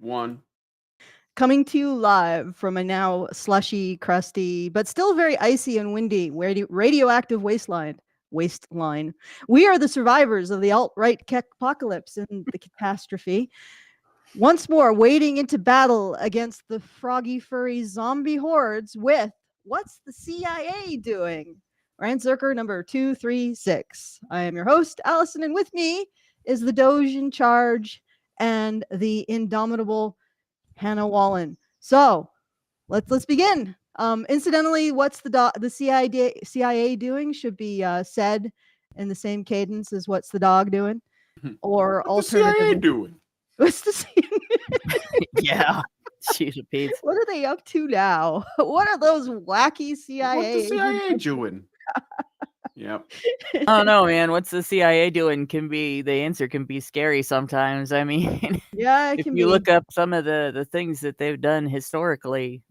One. Coming to you live from a now slushy, crusty, but still very icy and windy radioactive wasteland. We are the survivors of the alt-right apocalypse and the catastrophe. Once more, wading into battle against the froggy, furry zombie hordes with What's the CIA Doing? Rand Zerker number 236. I am your host, Alison, and with me is the Doge in charge and the indomitable Hannah Wallen. So let's begin. Incidentally, what's the CIA doing should be said in the same cadence as what's the dog doing, or What's the CIA doing? What's the CIA? Yeah, she's a pizza. What are they up to now? What are those wacky CIA? What's the CIA doing? Yep. I don't know, man. What's the CIA doing? The answer can be scary sometimes. I mean, Yeah, if you look up some of the things that they've done historically,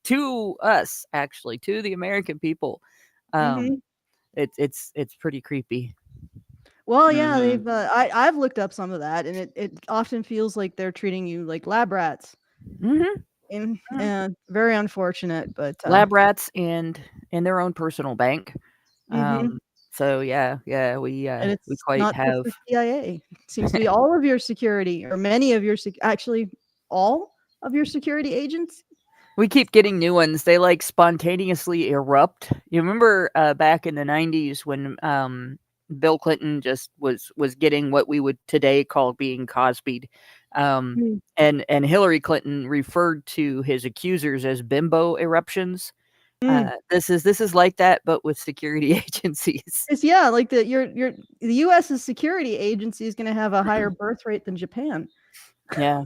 to us, actually, to the American people, it's pretty creepy. Well, yeah, they've. I've looked up some of that, and it often feels like they're treating you like lab rats. And very unfortunate, but lab rats and their own personal bank. So yeah, we quite not have the CIA. It seems to be all of your security, or many of your actually all of your security agents. We keep getting new ones. They like spontaneously erupt. You remember back in the 90s when Bill Clinton just was getting what we would today call being Cosby'd. And Hillary Clinton referred to his accusers as bimbo eruptions. This is like that, but with security agencies. It's like the U.S.'s security agency is going to have a higher birth rate than Japan. Yeah.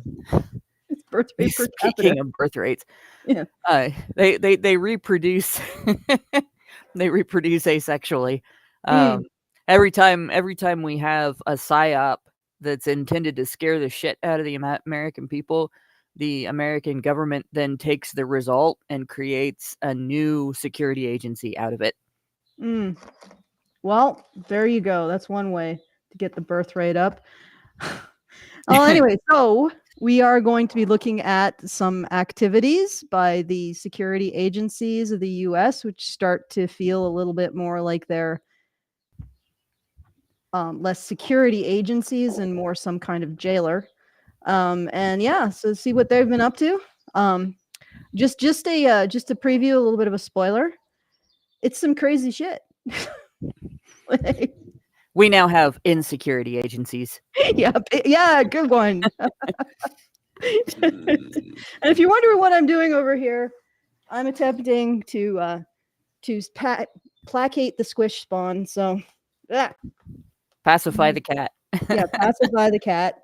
It's birth rate per capita. Speaking of birth rates, yeah, they reproduce. They reproduce asexually. Every time we have a psyop that's intended to scare the shit out of the American people, the American government then takes the result and creates a new security agency out of it. Well, there you go. That's one way to get the birth rate up. Well, anyway, so we are going to be looking at some activities by the security agencies of the U.S., which start to feel a little bit more like they're less security agencies and more some kind of jailer. So see what they've been up to. Just to preview a little bit of a spoiler. It's some crazy shit. We now have insecurity agencies. Yeah, good one. And if you're wondering what I'm doing over here, I'm attempting to placate the squish spawn. So, pacify the cat. Pacify the cat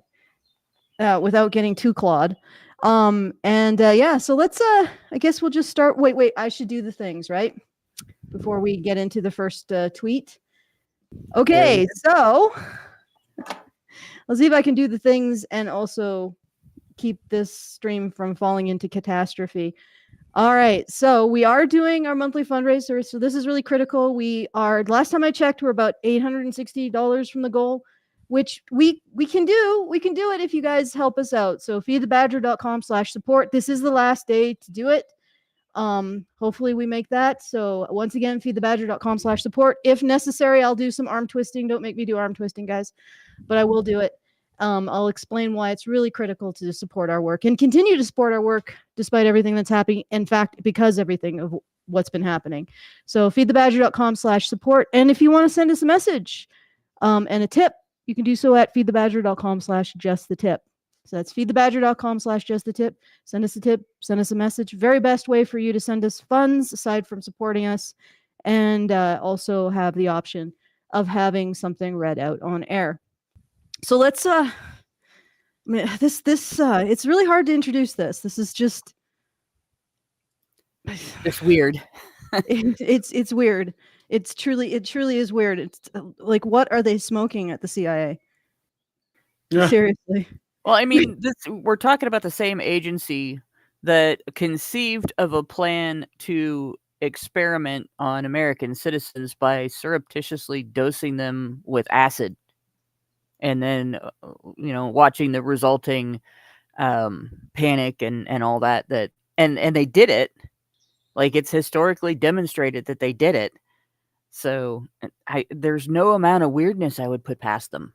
without getting too clawed. So let's. I guess we'll just start. Wait. I should do the things right before we get into the first tweet. Okay, so let's see if I can do the things and also keep this stream from falling into catastrophe. All right, so we are doing our monthly fundraiser. So this is really critical. Last time I checked, we're about $860 from the goal, which we can do. We can do it if you guys help us out. So feedthebadger.com/support. This is the last day to do it. Hopefully we make that. So once again, feedthebadger.com/support. If necessary, I'll do some arm twisting. Don't make me do arm twisting, guys, but I will do it. I'll explain why it's really critical to support our work and continue to support our work despite everything that's happening. In fact, because everything of what's been happening. So feedthebadger.com/support. And if you want to send us a message and a tip, you can do so at feedthebadger.com/justthetip. So that's feedthebadger.com/justthetip. Send us a tip, send us a message. Very best way for you to send us funds aside from supporting us, and also have the option of having something read out on air. So let's it's really hard to introduce this. This is just it's weird. It's weird. It truly is weird. It's like, what are they smoking at the CIA? Yeah. Seriously. Well, I mean, we're talking about the same agency that conceived of a plan to experiment on American citizens by surreptitiously dosing them with acid, and then, watching the resulting panic and all that and they did it. Like, it's historically demonstrated that they did it. So there's no amount of weirdness I would put past them.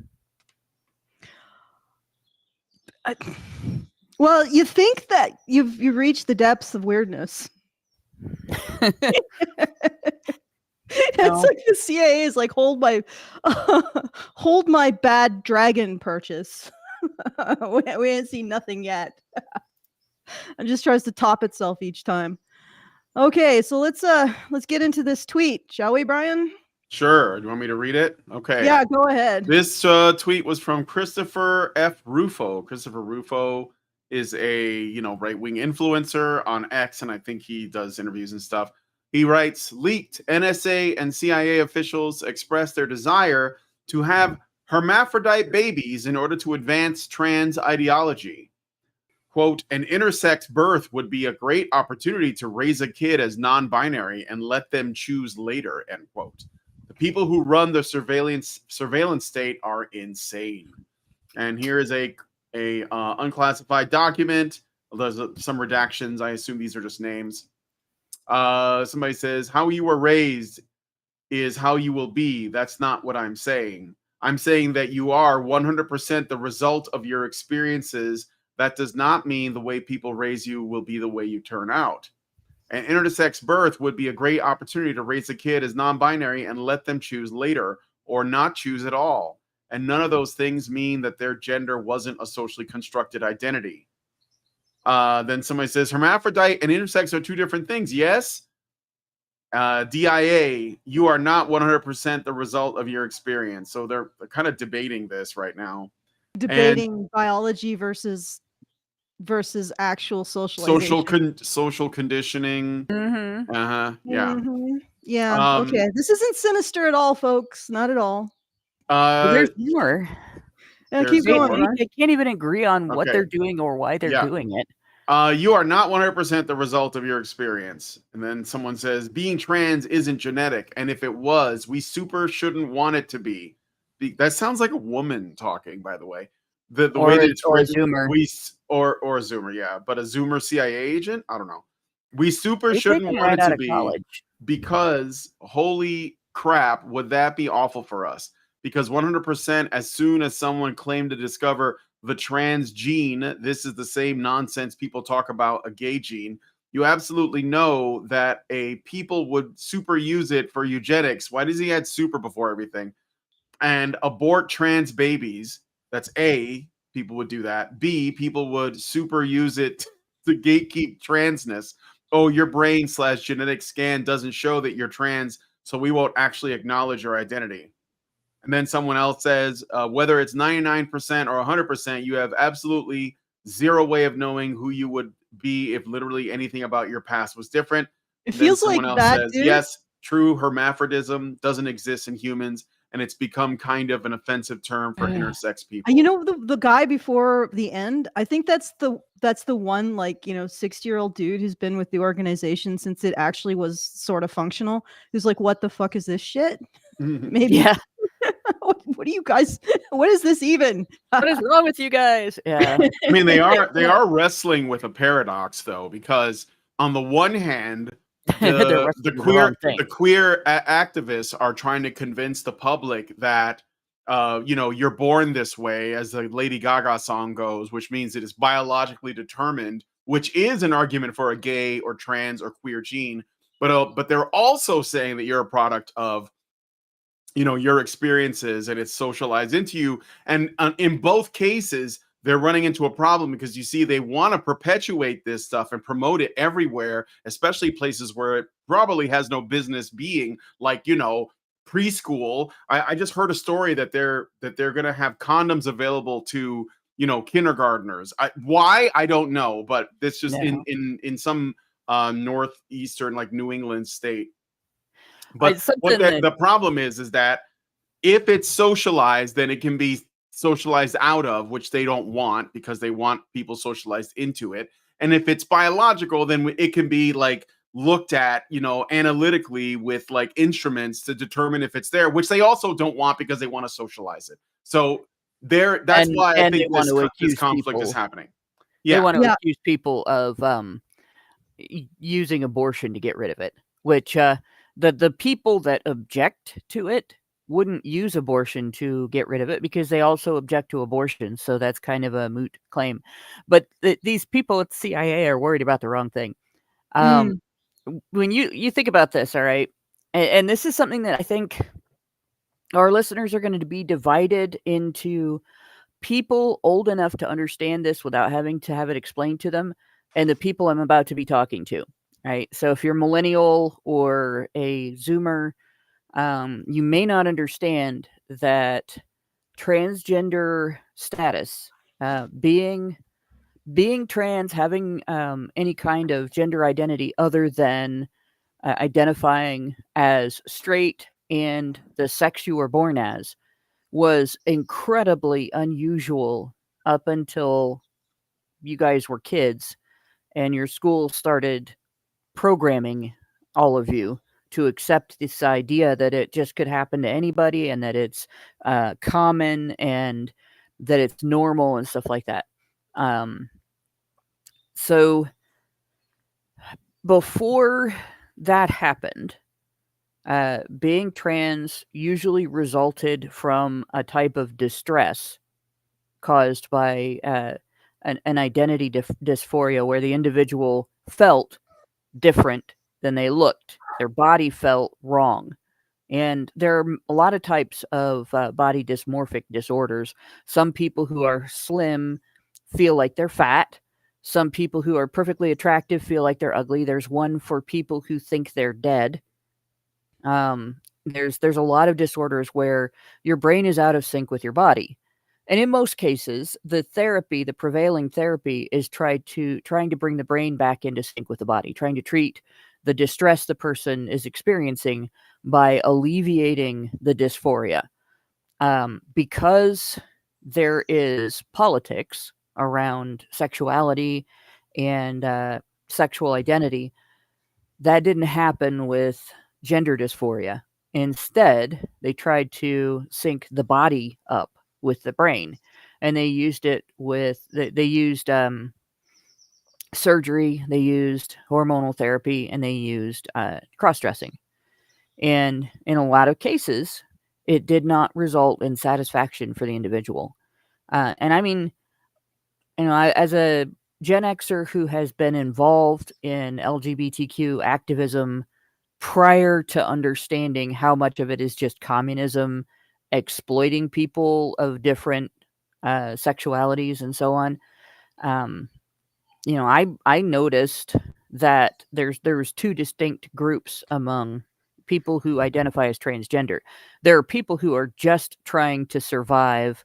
Well, you think that you've reached the depths of weirdness. It's like the CIA is like, hold my bad dragon purchase. We ain't seen nothing yet. It just tries to top itself each time. Okay, so let's get into this tweet, shall we, Brian? Sure. Do you want me to read it? Okay. Yeah, go ahead. This tweet was from Christopher F. Rufo. Christopher Rufo is a right-wing influencer on X, and I think he does interviews and stuff. He writes, leaked NSA and CIA officials expressed their desire to have hermaphrodite babies in order to advance trans ideology. Quote, an intersex birth would be a great opportunity to raise a kid as non-binary and let them choose later, end quote. The people who run the surveillance state are insane. And here is a unclassified document. There's some redactions. I assume these are just names. Somebody says, how you were raised is how you will be. That's not what I'm saying. I'm saying that you are 100% the result of your experiences. That does not mean the way people raise you will be the way you turn out. An intersex birth would be a great opportunity to raise a kid as non-binary and let them choose later or not choose at all. And none of those things mean that their gender wasn't a socially constructed identity. Then somebody says, hermaphrodite and intersex are two different things. Yes. DIA, you are not 100% the result of your experience. So they're kind of debating this right now. Debating biology versus actual socialization. Social conditioning. Mm-hmm. Yeah. Mm-hmm. Yeah. Okay. This isn't sinister at all, folks. Not at all. There's more. Keep going. They can't even agree on what they're doing or why they're doing it. You are not 100% the result of your experience. And then someone says, being trans isn't genetic. And if it was, we super shouldn't want it to be. That sounds like a woman talking, by the way. The way that it's written, a Zoomer. Or a Zoomer, yeah. But a Zoomer CIA agent? I don't know. We super shouldn't want it to be because holy crap, would that be awful for us? Because 100% as soon as someone claimed to discover the trans gene, this is the same nonsense people talk about a gay gene. You absolutely know that people would super use it for eugenics. Why does he add super before everything? And abort trans babies. That's A, people would do that. B, people would super use it to gatekeep transness. Oh, your brain/genetic scan doesn't show that you're trans, so we won't actually acknowledge your identity. And then someone else says, whether it's 99% or 100%, you have absolutely zero way of knowing who you would be if literally anything about your past was different. It feels like that, says, dude. yes, true hermaphrodism doesn't exist in humans, and it's become kind of an offensive term for intersex people. You know, the guy before the end, I think that's the one, like, 60-year-old dude who's been with the organization since it actually was sort of functional, who's like, what the fuck is this shit? Maybe. Yeah. What are you guys? What is this even? What is wrong with you guys? Yeah. I mean, they are wrestling with a paradox, though, because on the one hand, the queer activists are trying to convince the public that you're born this way, as the Lady Gaga song goes, which means it is biologically determined, which is an argument for a gay or trans or queer gene. But they're also saying that you're a product of your experiences, and it's socialized into you. And in both cases, they're running into a problem because you see, they want to perpetuate this stuff and promote it everywhere, especially places where it probably has no business being, like, preschool. I just heard a story that they're going to have condoms available to, kindergartners. Why? I don't know, but it's just in some northeastern, like, New England state. But the problem is that if it's socialized, then it can be socialized out of, which they don't want, because they want people socialized into it. And if it's biological, then it can be, like, looked at, analytically with, like, instruments to determine if it's there, which they also don't want because they want to socialize it. So that's why I think this conflict is happening. They want to accuse people of using abortion to get rid of it, which the people that object to it wouldn't use abortion to get rid of it because they also object to abortion. So that's kind of a moot claim. But these people at the CIA are worried about the wrong thing. When you think about this, all right, and this is something that I think our listeners are going to be divided into people old enough to understand this without having to have it explained to them, and the people I'm about to be talking to. Right. So if you're millennial or a Zoomer, you may not understand that transgender status, being trans, having any kind of gender identity other than identifying as straight and the sex you were born as, was incredibly unusual up until you guys were kids and your school started programming all of you to accept this idea that it just could happen to anybody and that it's common and that it's normal and stuff like that. So before that happened, being trans usually resulted from a type of distress caused by an identity dysphoria, where the individual felt different than they looked. Their body felt wrong. And there are a lot of types of body dysmorphic disorders. Some people who are slim feel like they're fat. Some people who are perfectly attractive feel like they're ugly. There's one for people who think they're dead. There's a lot of disorders where your brain is out of sync with your body. And in most cases, the prevailing therapy is trying to bring the brain back into sync with the body, trying to treat the distress the person is experiencing by alleviating the dysphoria. Because there is politics around sexuality and sexual identity, that didn't happen with gender dysphoria. Instead, they tried to sync the body up with the brain, and they used it with they used surgery, they used hormonal therapy, and they used cross-dressing. And in a lot of cases, it did not result in satisfaction for the individual. And I mean, as a Gen Xer who has been involved in LGBTQ activism prior to understanding how much of it is just communism exploiting people of different sexualities and so on, I noticed that there's two distinct groups among people who identify as transgender. There are people who are just trying to survive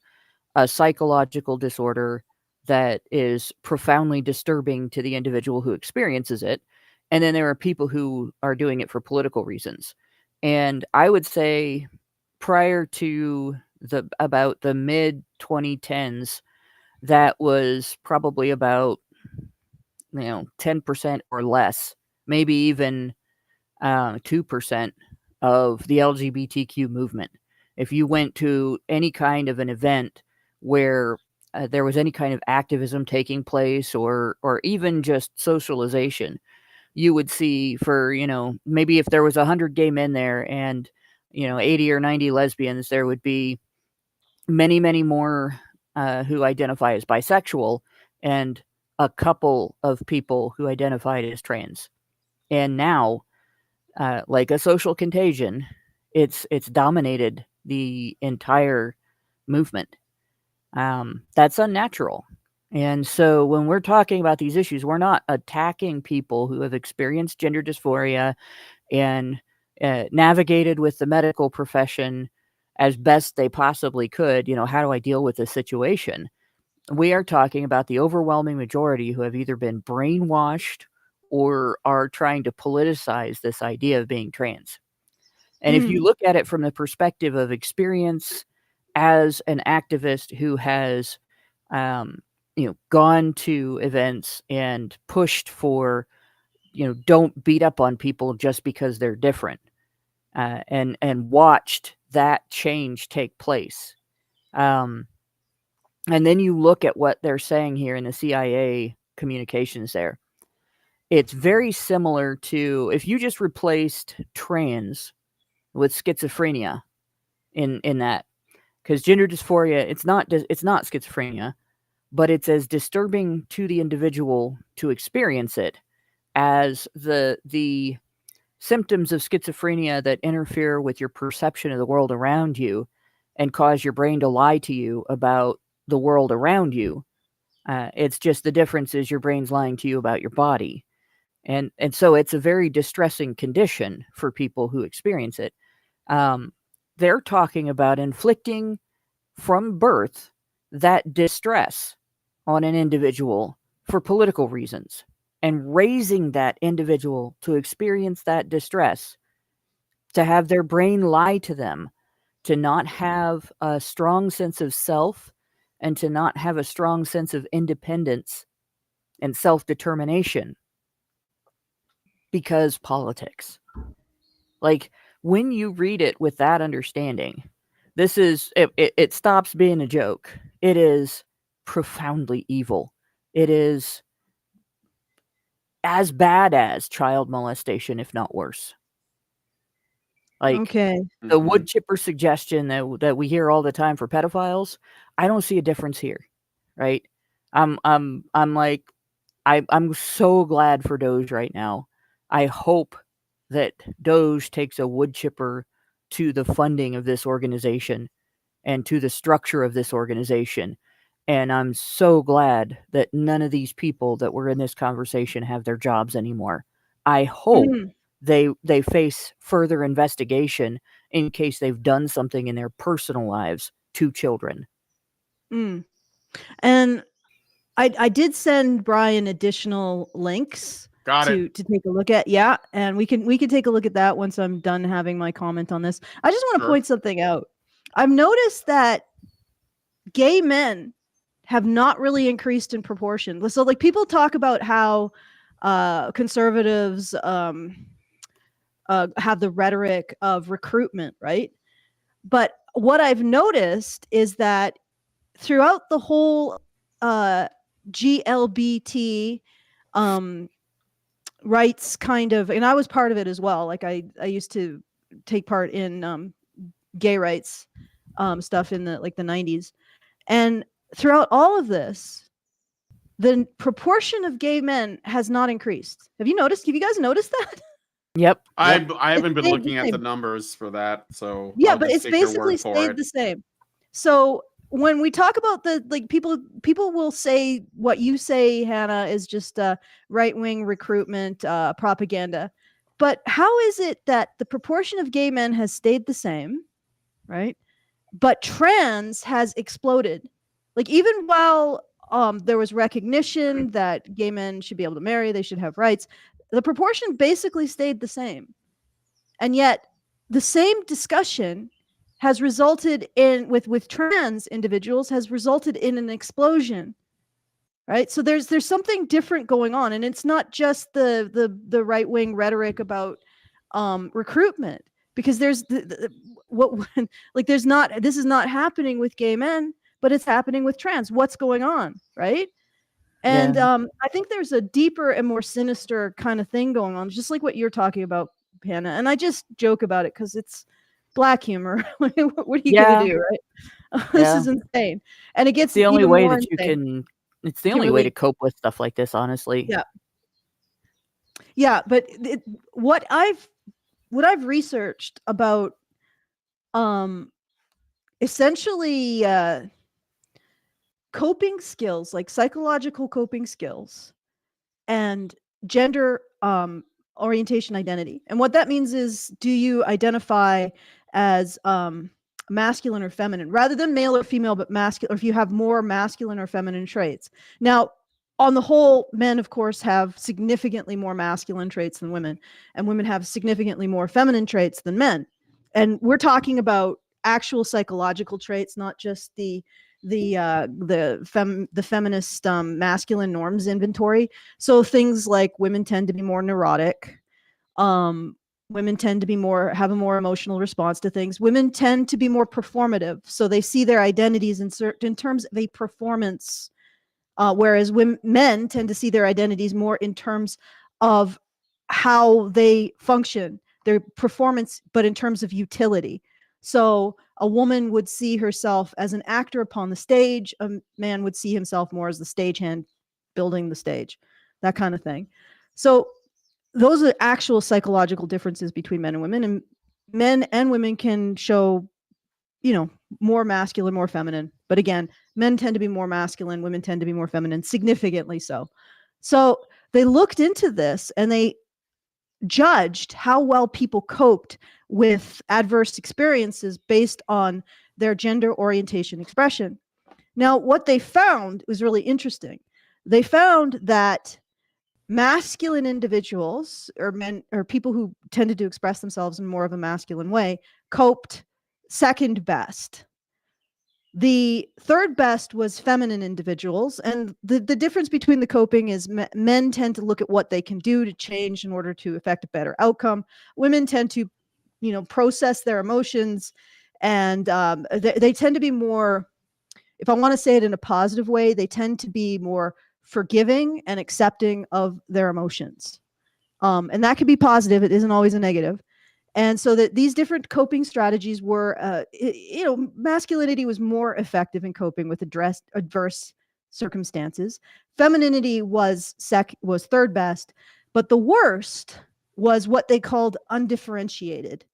a psychological disorder that is profoundly disturbing to the individual who experiences it. And then there are people who are doing it for political reasons. And I would say prior to about the mid 2010s, that was probably about 10% or less, maybe even 2% of the LGBTQ movement. If you went to any kind of an event where there was any kind of activism taking place or even just socialization, you would see for, maybe if there was 100 gay men there and, 80 or 90 lesbians, there would be many, many more who identify as bisexual and a couple of people who identified as trans. And now, like a social contagion, it's dominated the entire movement. That's unnatural. And so when we're talking about these issues, we're not attacking people who have experienced gender dysphoria and navigated with the medical profession as best they possibly could. How do I deal with this situation? We are talking about the overwhelming majority who have either been brainwashed or are trying to politicize this idea of being trans. And if you look at it from the perspective of experience as an activist who has, gone to events and pushed for, don't beat up on people just because they're different, and watched that change take place. And then you look at what they're saying here in the CIA communications there. It's very similar to if you just replaced trans with schizophrenia in that, because gender dysphoria, it's not schizophrenia, but it's as disturbing to the individual to experience it as the symptoms of schizophrenia that interfere with your perception of the world around you and cause your brain to lie to you about the world around you. It's just the difference is your brain's lying to you about your body. And so it's a very distressing condition for people who experience it. They're talking about inflicting from birth that distress on an individual for political reasons and raising that individual to experience that distress, to have their brain lie to them, to not have a strong sense of self and to not have a strong sense of independence and self-determination because politics. Like, when you read it with that understanding, it stops being a joke. It is profoundly evil. It is as bad as child molestation, if not worse. Like, okay, the wood chipper suggestion that we hear all the time for pedophiles, I don't see a difference here, right? I'm like, I'm so glad for Doge right now. I hope that Doge takes a wood chipper to the funding of this organization and to the structure of this organization. And I'm so glad that none of these people that were in this conversation have their jobs anymore. I hope they face further investigation in case they've done something in their personal lives to children. And I did send Brian additional links to take a look at. Yeah, and we can take a look at that once I'm done having my comment on this. I just want to point something out. I've noticed that gay men have not really increased in proportion. So, like, people talk about how conservatives have the rhetoric of recruitment, right? But what I've noticed is that throughout the whole GLBT rights kind of, and I was part of it as well. Like, I used to take part in gay rights stuff in the 90s. And throughout all of this, the proportion of gay men has not increased. Have you guys noticed that? Yep. I haven't been looking at the numbers for that, so yeah, but it's basically stayed the same. So when we talk about people will say what you say, Hannah, is just right-wing recruitment propaganda. But how is it that the proportion of gay men has stayed the same, right? But trans has exploded. Like, even while there was recognition that gay men should be able to marry, they should have rights, the proportion basically stayed the same. And yet the same discussion has resulted in with trans individuals has resulted in an explosion, right? So there's something different going on, and it's not just the right-wing rhetoric about recruitment, because there's this is not happening with gay men, but it's happening with trans. What's going on, right? And I think there's a deeper and more sinister kind of thing going on, just like what you're talking about, Hannah. And I just joke about it because it's black humor. What are you gonna do, right? This is insane, and it gets the only even way more that you insane. can. It's the only way to cope with stuff like this, honestly. Yeah. But what I've researched about, essentially, coping skills, like psychological coping skills, and gender orientation identity. And what that means is, do you identify as masculine or feminine, rather than male or female, but masculine, or if you have more masculine or feminine traits. Now, on the whole, men, of course, have significantly more masculine traits than women, and women have significantly more feminine traits than men. And we're talking about actual psychological traits, not just the feminist masculine norms inventory. So things like women tend to be more neurotic. Women tend to have a more emotional response to things. Women tend to be more performative, so they see their identities in terms of a performance, whereas men tend to see their identities more in terms of how they function, their performance, but in terms of utility. So a woman would see herself as an actor upon the stage. A man would see himself more as the stagehand building the stage, that kind of thing. So those are actual psychological differences between men and women, and men and women can show, more masculine, more feminine. But again, men tend to be more masculine, women tend to be more feminine, significantly so. So they looked into this and they judged how well people coped with adverse experiences based on their gender orientation expression. Now, what they found was really interesting. They found that masculine individuals, or men, or people who tended to express themselves in more of a masculine way, coped second best. The third best was feminine individuals. And the difference between the coping is men tend to look at what they can do to change in order to affect a better outcome. Women tend to, process their emotions, and they tend to be more, if I want to say it in a positive way, they tend to be more forgiving and accepting of their emotions. And that can be positive. It isn't always a negative. And so that these different coping strategies were, masculinity was more effective in coping with adverse circumstances. Femininity was third best, but the worst was what they called undifferentiated.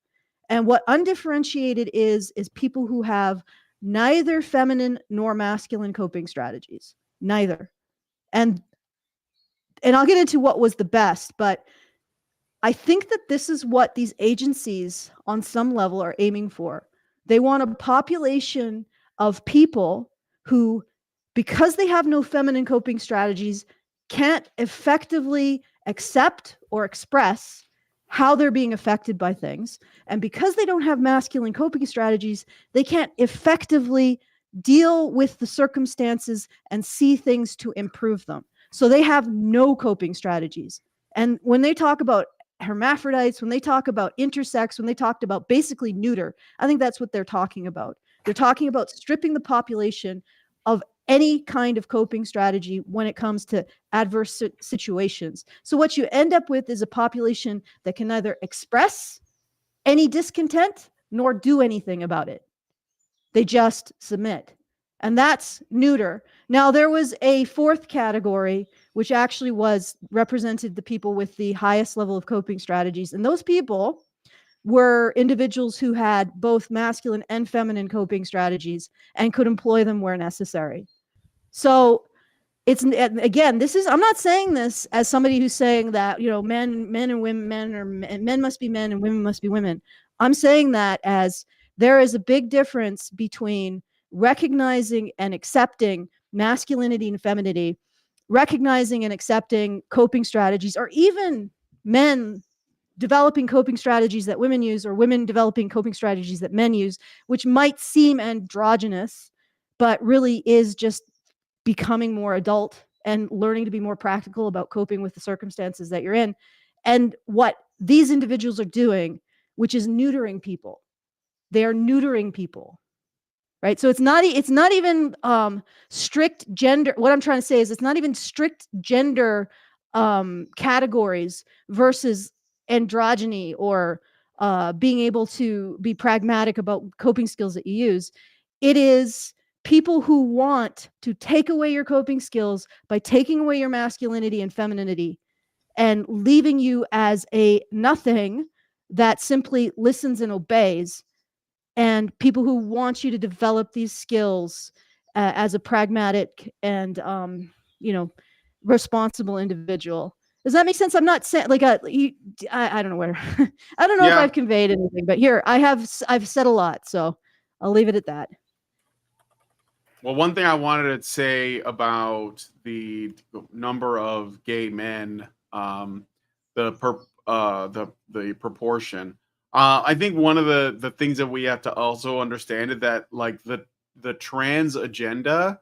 And what undifferentiated is people who have neither feminine nor masculine coping strategies, neither. And I'll get into what was the best, but I think that this is what these agencies on some level are aiming for. They want a population of people who, because they have no feminine coping strategies, can't effectively accept or express how they're being affected by things. And because they don't have masculine coping strategies, they can't effectively deal with the circumstances and see things to improve them. So they have no coping strategies. And when they talk about hermaphrodites, when they talk about intersex, when they talked about basically neuter, I think that's what they're talking about. They're talking about stripping the population of any kind of coping strategy when it comes to adverse situations. So what you end up with is a population that can neither express any discontent nor do anything about it. They just submit. And that's neuter. Now, there was a fourth category, which actually represented the people with the highest level of coping strategies. And those people were individuals who had both masculine and feminine coping strategies and could employ them where necessary. So it's, again, I'm not saying this as somebody who's saying that, men and women, men must be men and women must be women. I'm saying that as there is a big difference between recognizing and accepting masculinity and femininity, recognizing and accepting coping strategies, or even men developing coping strategies that women use, or women developing coping strategies that men use, which might seem androgynous, but really is just becoming more adult and learning to be more practical about coping with the circumstances that you're in. And what these individuals are doing, which is neutering people. They are neutering people, right? So it's not even strict gender. What I'm trying to say is it's not even strict gender categories versus androgyny, or being able to be pragmatic about coping skills that you use. It is people who want to take away your coping skills by taking away your masculinity and femininity and leaving you as a nothing that simply listens and obeys, and people who want you to develop these skills as a pragmatic and responsible individual. Does that make sense? I'm not saying I don't know where I don't know if I've conveyed anything, but here I've said a lot, so I'll leave it at that. Well, one thing I wanted to say about the number of gay men, the proportion. I think one of the things that we have to also understand is that the trans agenda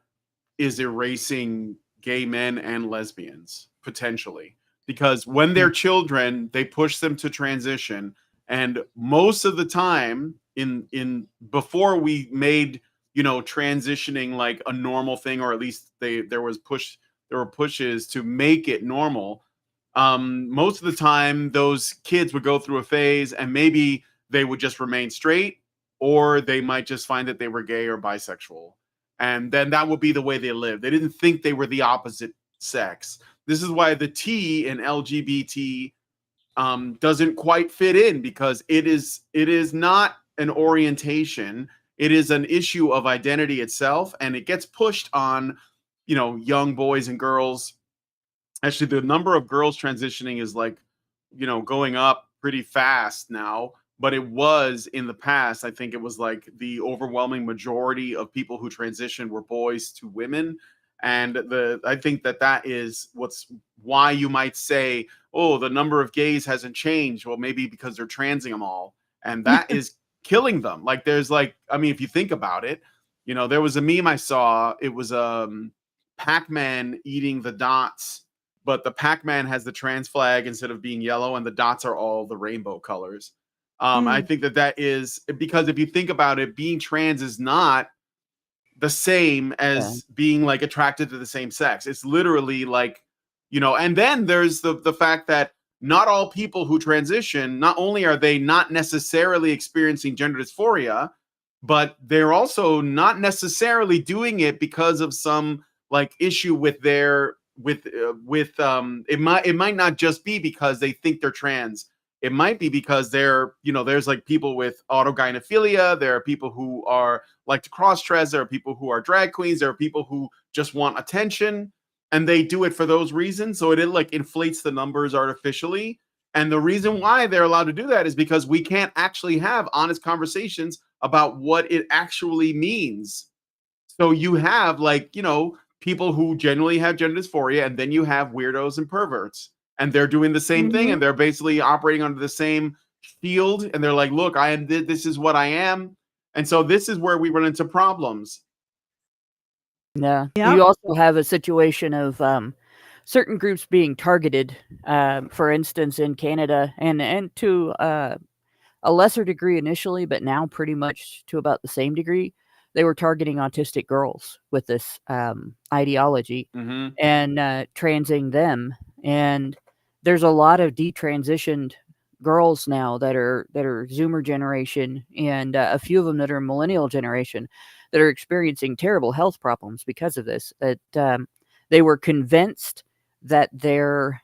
is erasing gay men and lesbians potentially, because when they're children, they push them to transition, And most of the time in before we made, transitioning like a normal thing, or at least there were pushes to make it normal. Most of the time those kids would go through a phase and maybe they would just remain straight, or they might just find that they were gay or bisexual. And then that would be the way they lived. They didn't think they were the opposite sex. This is why the T in LGBT doesn't quite fit in, because it is not an orientation. It is an issue of identity itself, and it gets pushed on, young boys and girls. Actually, the number of girls transitioning is like, going up pretty fast now. But it was in the past, I think it was like the overwhelming majority of people who transitioned were boys to women. And I think that is why you might say, oh, the number of gays hasn't changed. Well, maybe because they're transing them all. And that is killing them. Like, there's like, I mean, if you think about it, there was a meme I saw. It was Pac-Man eating the dots, but the Pac-Man has the trans flag instead of being yellow, and the dots are all the rainbow colors. I think that is because if you think about it, being trans is not the same as being like attracted to the same sex. It's literally like, and then there's the fact that not all people who transition, not only are they not necessarily experiencing gender dysphoria, but they're also not necessarily doing it because of some like issue with their it might not just be because they think they're trans. It might be because there's like people with autogynephilia. There are people who are like to cross-dress. There are people who are drag queens. There are people who just want attention, and they do it for those reasons. So it like inflates the numbers artificially. And the reason why they're allowed to do that is because we can't actually have honest conversations about what it actually means. So you have like, people who genuinely have gender dysphoria, and then you have weirdos and perverts. And they're doing the same thing, and they're basically operating under the same field. And they're like, look, this is what I am. And so this is where we run into problems. Yeah. You also have a situation of certain groups being targeted, for instance, in Canada, and to a lesser degree initially, but now pretty much to about the same degree. They were targeting autistic girls with this ideology and transing them. And there's a lot of detransitioned girls now that are Zoomer generation, and a few of them that are millennial generation that are experiencing terrible health problems because of this. That they were convinced that their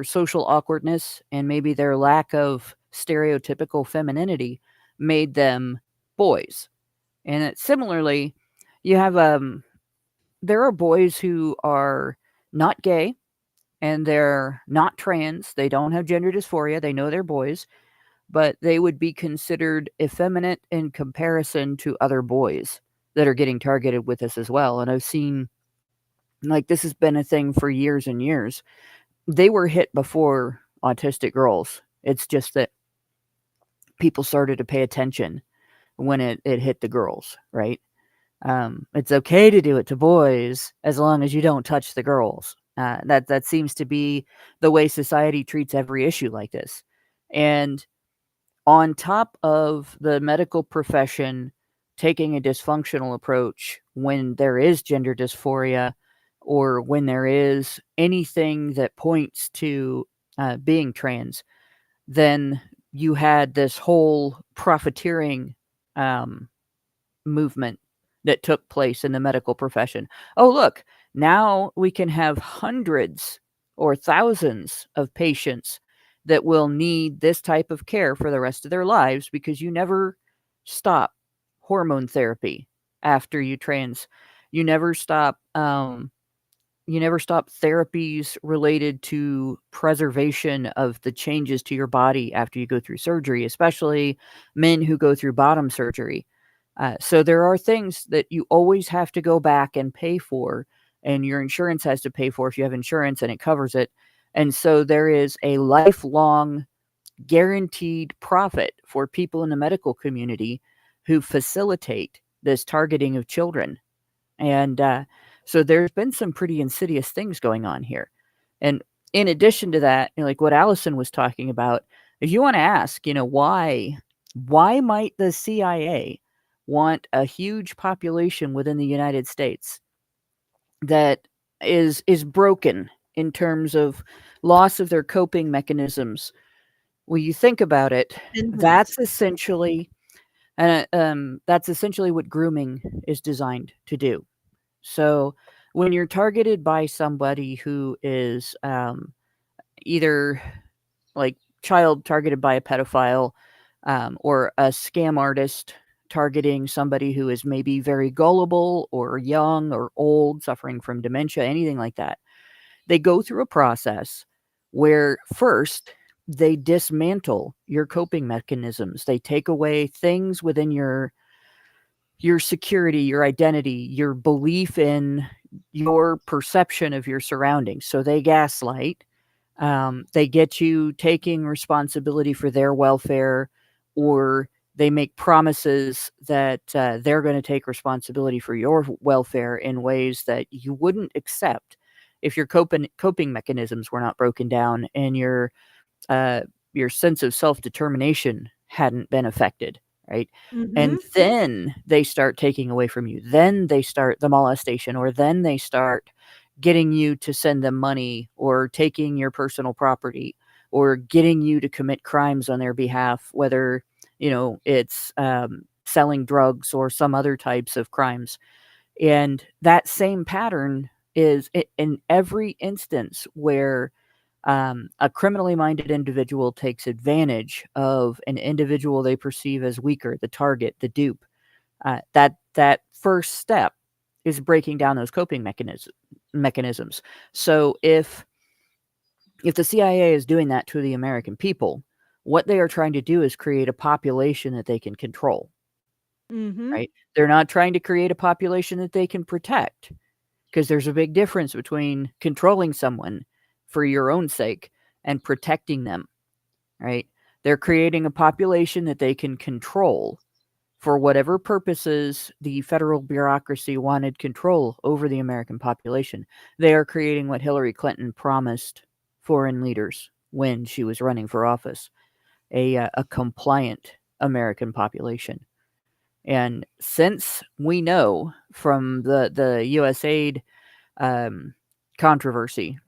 social awkwardness and maybe their lack of stereotypical femininity made them boys. And similarly, you have there are boys who are not gay, and they're not trans. They don't have gender dysphoria. They know they're boys, but they would be considered effeminate in comparison to other boys that are getting targeted with this as well. And I've seen, like, this has been a thing for years and years. They were hit before autistic girls. It's just that people started to pay attention when it hit the girls, right? It's okay to do it to boys as long as you don't touch the girls. That seems to be the way society treats every issue like this. And on top of the medical profession taking a dysfunctional approach when there is gender dysphoria, or when there is anything that points to being trans, then you had this whole profiteering movement that took place in the medical profession. Oh, look, now we can have hundreds or thousands of patients that will need this type of care for the rest of their lives, because you never stop hormone therapy after you trans. You never stop therapies related to preservation of the changes to your body after you go through surgery, especially men who go through bottom surgery. So there are things that you always have to go back and pay for, and your insurance has to pay for if you have insurance and it covers it. And so there is a lifelong guaranteed profit for people in the medical community who facilitate this targeting of children. And so there's been some pretty insidious things going on here. And in addition to that, like what Alison was talking about, if you want to ask, why might the CIA want a huge population within the United States that is broken in terms of loss of their coping mechanisms? Well, you think about it, that's essentially what grooming is designed to do. So when you're targeted by somebody who is either like child targeted by a pedophile, or a scam artist targeting somebody who is maybe very gullible or young or old, suffering from dementia, anything like that, they go through a process where first they dismantle your coping mechanisms. They take away things within your security, your identity, your belief in your perception of your surroundings. So they gaslight. They get you taking responsibility for their welfare, or they make promises that they're going to take responsibility for your welfare in ways that you wouldn't accept if your coping mechanisms were not broken down and your sense of self-determination hadn't been affected, right? And then they start taking away from you. Then they start the molestation, or then they start getting you to send them money, or taking your personal property, or getting you to commit crimes on their behalf, whether it's selling drugs or some other types of crimes. And that same pattern is in every instance where a criminally minded individual takes advantage of an individual they perceive as weaker, the target, the dupe. That first step is breaking down those coping mechanisms. So if the CIA is doing that to the American people, what they are trying to do is create a population that they can control. Right? They're not trying to create a population that they can protect, because there's a big difference between controlling someone for your own sake and protecting them, right? They're creating a population that they can control for whatever purposes the federal bureaucracy wanted control over the American population. They are creating what Hillary Clinton promised foreign leaders when she was running for office, a compliant American population. And since we know from the USAID controversy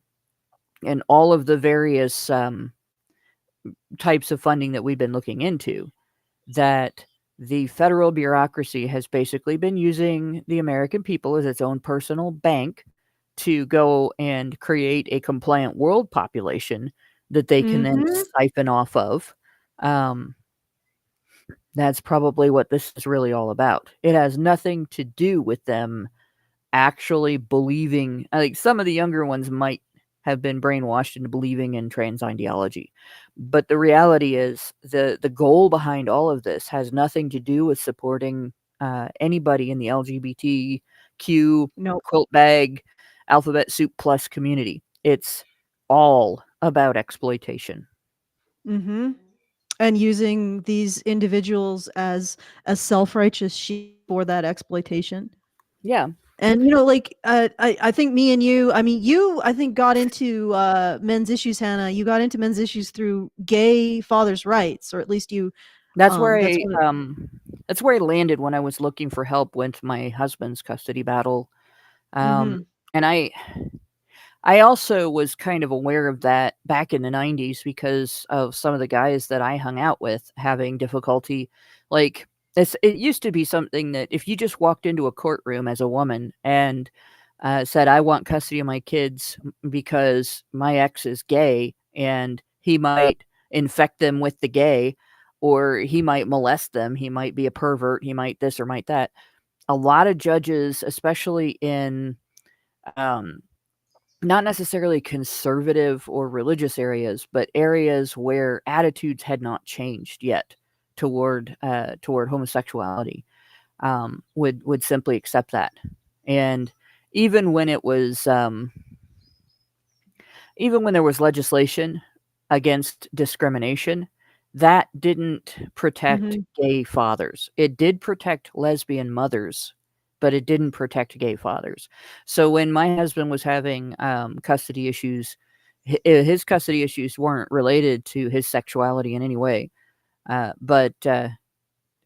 and all of the various types of funding that we've been looking into, that the federal bureaucracy has basically been using the American people as its own personal bank to go and create a compliant world population that they can then siphon off of. That's probably what this is really all about. It has nothing to do with them actually believing. I think some of the younger ones might have been brainwashed into believing in trans ideology, but the reality is the goal behind all of this has nothing to do with supporting anybody in the LGBTQ quilt bag alphabet soup plus community. It's all about exploitation. And using these individuals as a self-righteous sheep for that exploitation. Yeah. And I think me and you, I think got into men's issues, Hannah. You got into men's issues through gay fathers' rights, or at least you. That's where that's where I landed when I was looking for help with my husband's custody battle. And I also was kind of aware of that back in the 90s because of some of the guys that I hung out with having difficulty. Like, it used to be something that if you just walked into a courtroom as a woman and said, I want custody of my kids because my ex is gay and he might infect them with the gay, or he might molest them, he might be a pervert, he might this or might that. A lot of judges, especially in not necessarily conservative or religious areas, but areas where attitudes had not changed yet toward homosexuality, would simply accept that. And even when it was even when there was legislation against discrimination, that didn't protect gay fathers. It did protect lesbian mothers, but it didn't protect gay fathers. So when my husband was having custody issues his custody issues weren't related to his sexuality in any way, but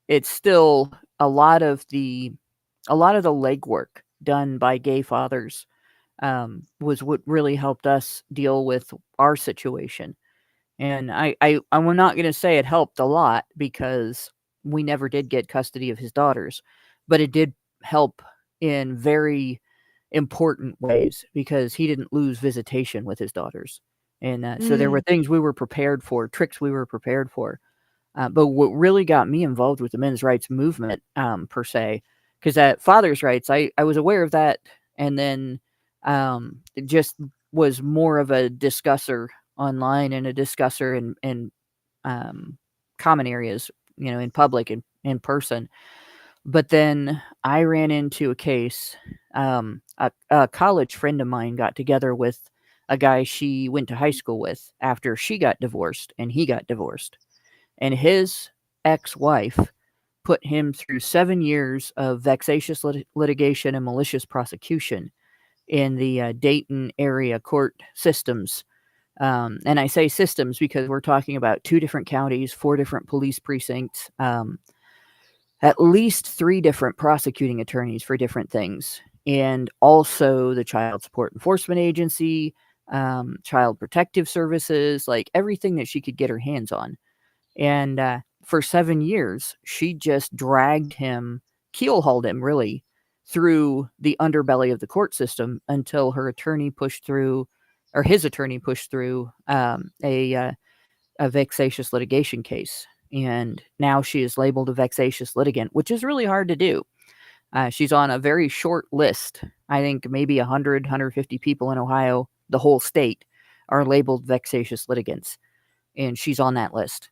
it's still a lot of the legwork done by gay fathers was what really helped us deal with our situation. And I'm not going to say it helped a lot because we never did get custody of his daughters, but it did help in very important ways because he didn't lose visitation with his daughters. And so there were things we were prepared for, tricks we were prepared for. But what really got me involved with the men's rights movement, per se, because at Father's Rights, I was aware of that, and then it just was more of a discusser online and a discusser in common areas, in public and in person. But then I ran into a case. A college friend of mine got together with a guy she went to high school with after she got divorced and he got divorced. And his ex-wife put him through 7 years of vexatious litigation and malicious prosecution in the Dayton area court systems. And I say systems because we're talking about 2 different counties, 4 different police precincts, at least 3 different prosecuting attorneys for different things, and also the Child Support Enforcement Agency, Child Protective Services, like everything that she could get her hands on. And for 7 years, she just dragged him, keelhauled him really, through the underbelly of the court system until her attorney pushed through, or his attorney pushed through a vexatious litigation case. And now she is labeled a vexatious litigant, which is really hard to do. She's on a very short list. I think maybe 100, 150 people in Ohio, the whole state, are labeled vexatious litigants. And she's on that list.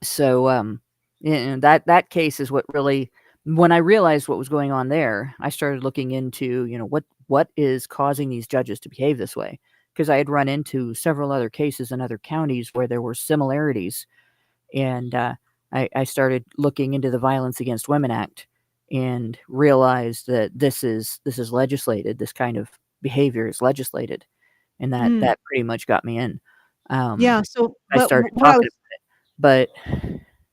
So that case is what really, when I realized what was going on there, I started looking into, what is causing these judges to behave this way? Because I had run into several other cases in other counties where there were similarities. And I started looking into the Violence Against Women Act and realized that this is legislated. This kind of behavior is legislated. And that pretty much got me in. Yeah. So I started talking about it. But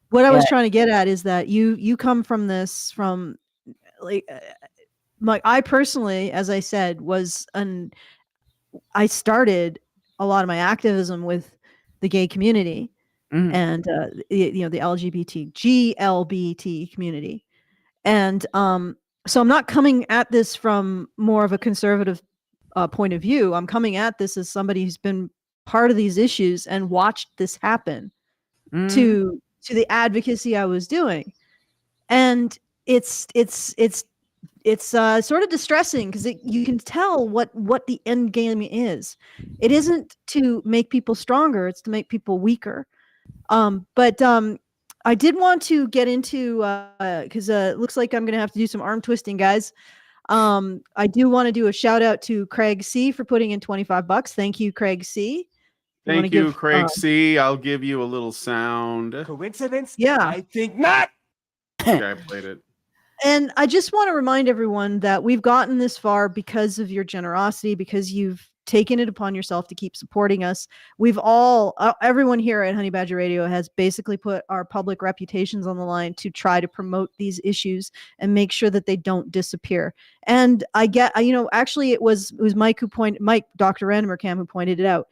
what I was trying to get at is that you come from this from like I personally, as I said, I started a lot of my activism with the gay community and the GLBT community, and so I'm not coming at this from more of a conservative point of view. I'm coming at this as somebody who's been part of these issues and watched this happen to the advocacy I was doing, and it's sort of distressing because you can tell what the end game is. It isn't to make people stronger; it's to make people weaker. But I did want to get into because it looks like I'm going to have to do some arm twisting, guys. I do want to do a shout out to Craig C for putting in $25. Thank you, Craig C. Thank you, Craig C. I'll give you a little sound. Coincidence? Yeah. I think not. Okay, I played it. And I just want to remind everyone that we've gotten this far because of your generosity, because you've taken it upon yourself to keep supporting us. We've all, everyone here at Honey Badger Radio has basically put our public reputations on the line to try to promote these issues and make sure that they don't disappear. And I get, actually it was Mike, Dr. Randomer Cam, who pointed it out.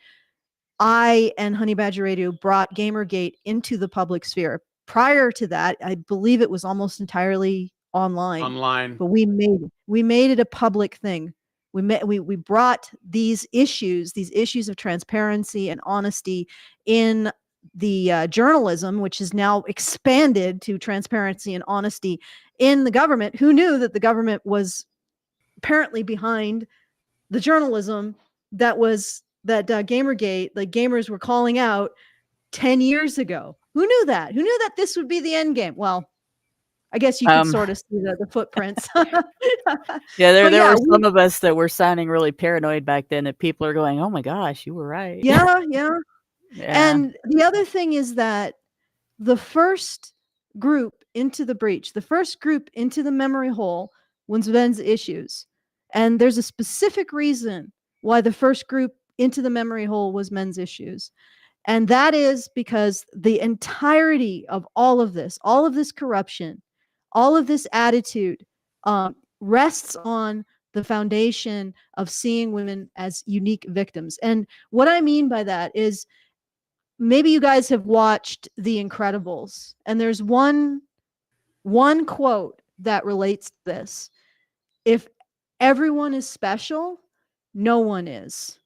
I and Honey Badger Radio brought Gamergate into the public sphere. Prior to that, I believe it was almost entirely online, but we made it a public thing. We brought these issues of transparency and honesty in the journalism, which is now expanded to transparency and honesty in the government. Who knew that the government was apparently behind the journalism that Gamergate, like gamers were calling out 10 years ago? Who knew that? Who knew that this would be the end game? Well, I guess you can sort of see the footprints. Yeah, there were some of us that were sounding really paranoid back then that people are going, oh my gosh, you were right. Yeah. And the other thing is that the first group into the breach, the first group into the memory hole was men's issues. And there's a specific reason why the first group into the memory hole was men's issues. And that is because the entirety of all of this corruption, all of this attitude rests on the foundation of seeing women as unique victims. And what I mean by that is, maybe you guys have watched The Incredibles, and there's one quote that relates to this. If everyone is special, no one is.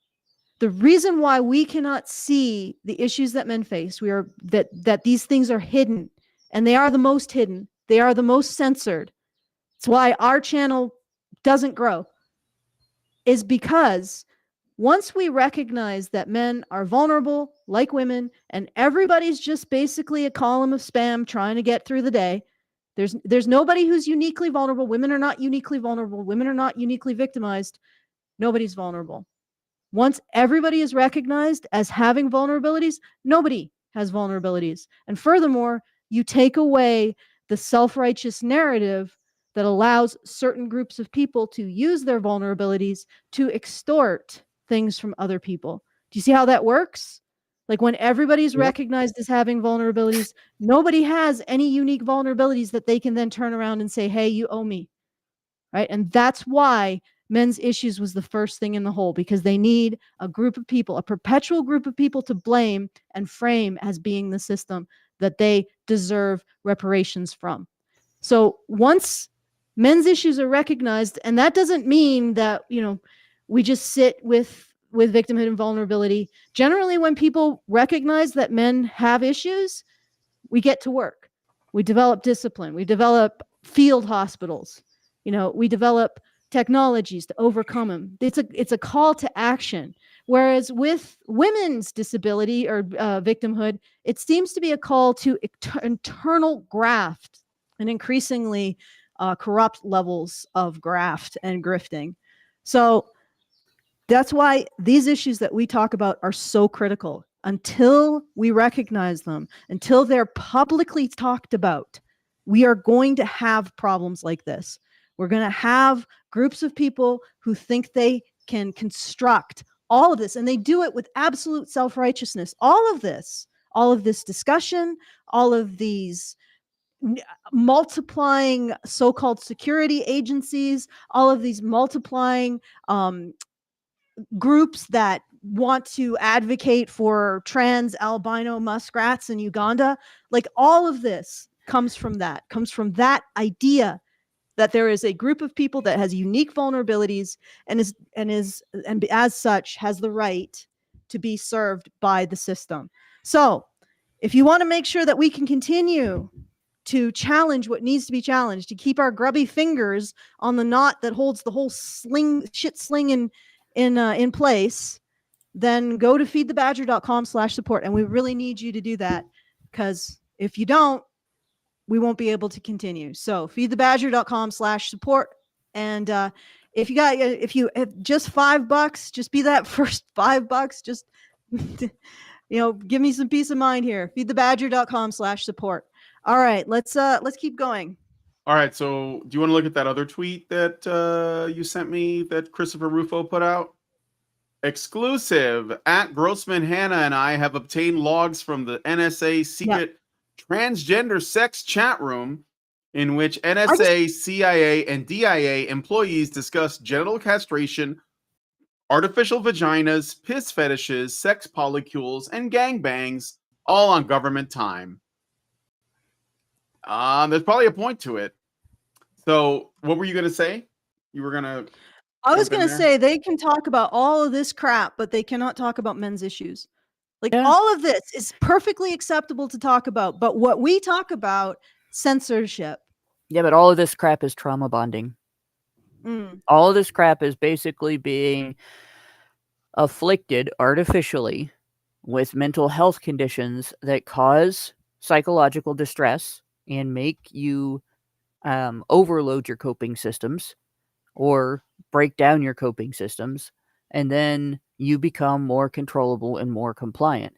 The reason why we cannot see the issues that men face, that these things are hidden, and they are the most hidden, they are the most censored. It's why our channel doesn't grow, is because once we recognize that men are vulnerable like women, and everybody's just basically a column of spam trying to get through the day, there's nobody who's uniquely vulnerable. Women are not uniquely vulnerable. Women are not uniquely victimized. Nobody's vulnerable. Once everybody is recognized as having vulnerabilities, nobody has vulnerabilities. And furthermore, you take away the self-righteous narrative that allows certain groups of people to use their vulnerabilities to extort things from other people. Do you see how that works? Like, when everybody's recognized as having vulnerabilities, nobody has any unique vulnerabilities that they can then turn around and say, hey, you owe me. Right? And that's why men's issues was the first thing in the hole, because they need a group of people, a perpetual group of people to blame and frame as being the system that they deserve reparations from. So once men's issues are recognized, and that doesn't mean that, we just sit with victimhood and vulnerability. Generally, when people recognize that men have issues, we get to work. We develop discipline. We develop field hospitals. We develop technologies to overcome them. It's a call to action. Whereas with women's disability or victimhood, it seems to be a call to internal graft and increasingly corrupt levels of graft and grifting. So that's why these issues that we talk about are so critical. Until we recognize them, until they're publicly talked about, we are going to have problems like this. We're going to have groups of people who think they can construct all of this, and they do it with absolute self-righteousness. All of this discussion, all of these multiplying so-called security agencies, all of these multiplying groups that want to advocate for trans albino muskrats in Uganda, like, all of this comes from that idea that there is a group of people that has unique vulnerabilities and as such has the right to be served by the system. So if you want to make sure that we can continue to challenge what needs to be challenged, to keep our grubby fingers on the knot that holds the whole shit sling in place, then go to feedthebadger.com/support. And we really need you to do that, because if you don't, we won't be able to continue. So feedthebadger.com/support. And if you have just $5, just be that first $5, just give me some peace of mind here. Feedthebadger.com/support. All right, let's keep going. All right, so do you want to look at that other tweet that you sent me that Christopher Rufo put out? Exclusive, at Grossman Hannah and I have obtained logs from the NSA secret transgender sex chat room in which NSA, CIA, and DIA employees discuss genital castration, artificial vaginas, piss fetishes, sex polycules, and gangbangs, all on government time. There's probably a point to it. So, what were you going to say? You were going to... I was going to say, they can talk about all of this crap, but they cannot talk about men's issues. Like, all of this is perfectly acceptable to talk about, but what we talk about, censorship. Yeah, but all of this crap is trauma bonding. All of this crap is basically being afflicted artificially with mental health conditions that cause psychological distress and make you overload your coping systems or break down your coping systems, and then you become more controllable and more compliant.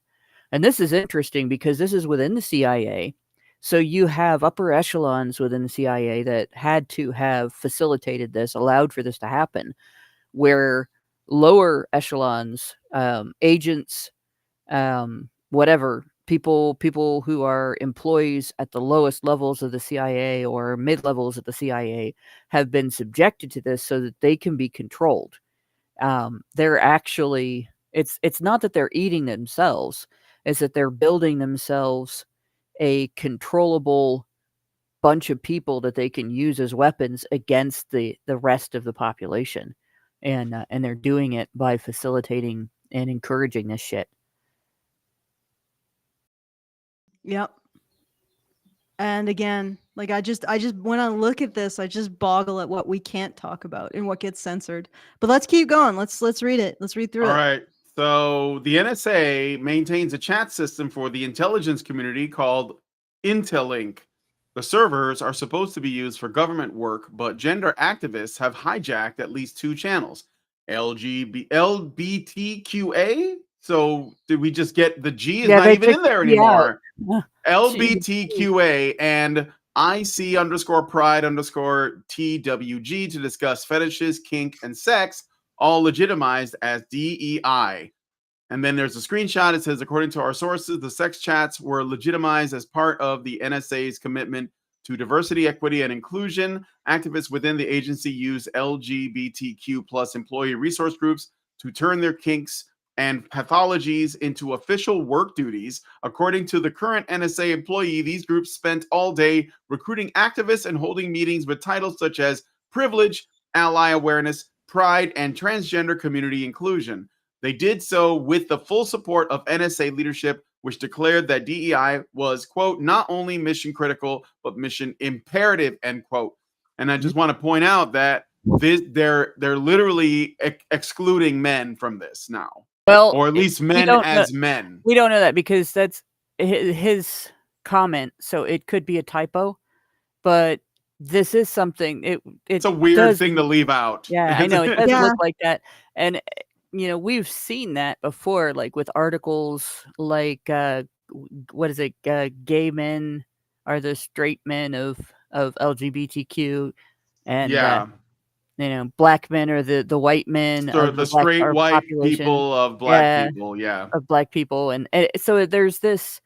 And this is interesting because this is within the CIA. So you have upper echelons within the CIA that had to have facilitated this, allowed for this to happen, where lower echelons, agents, whatever, people who are employees at the lowest levels of the CIA or mid levels of the CIA have been subjected to this so that they can be controlled. They're actually, it's not that they're eating themselves, it's that they're building themselves a controllable bunch of people that they can use as weapons against the rest of the population. And they're doing it by facilitating and encouraging this shit. Yep. And again, like I just when I look at this, I just boggle at what we can't talk about and what gets censored. But let's keep going. Let's read it. Let's read through it. All right. So the NSA maintains a chat system for the intelligence community called Intellink. The servers are supposed to be used for government work, but gender activists have hijacked at least 2 channels. LBTQA? So did we just get the G is not even in there anymore? LBTQA and IC_pride_TWG to discuss fetishes, kink, and sex, all legitimized as DEI. And then there's a screenshot. It says, according to our sources, the sex chats were legitimized as part of the NSA's commitment to diversity, equity, and inclusion. Activists within the agency use LGBTQ plus employee resource groups to turn their kinks and pathologies into official work duties. According to the current NSA employee, these groups spent all day recruiting activists and holding meetings with titles such as privilege, ally awareness, pride, and transgender community inclusion. They did so with the full support of NSA leadership, which declared that DEI was, quote, not only mission critical, but mission imperative, end quote. And I just want to point out that they're literally excluding men from this now. Well, or at least men as men. We don't know that because that's his comment, so it could be a typo. But this is something. It's a weird thing to leave out. Yeah, I know it does look like that, and we've seen that before, like with articles like what is it? Gay men are the straight men of LGBTQ, and black men are the white men of the straight white population. People of black people, of black people, and so there's this.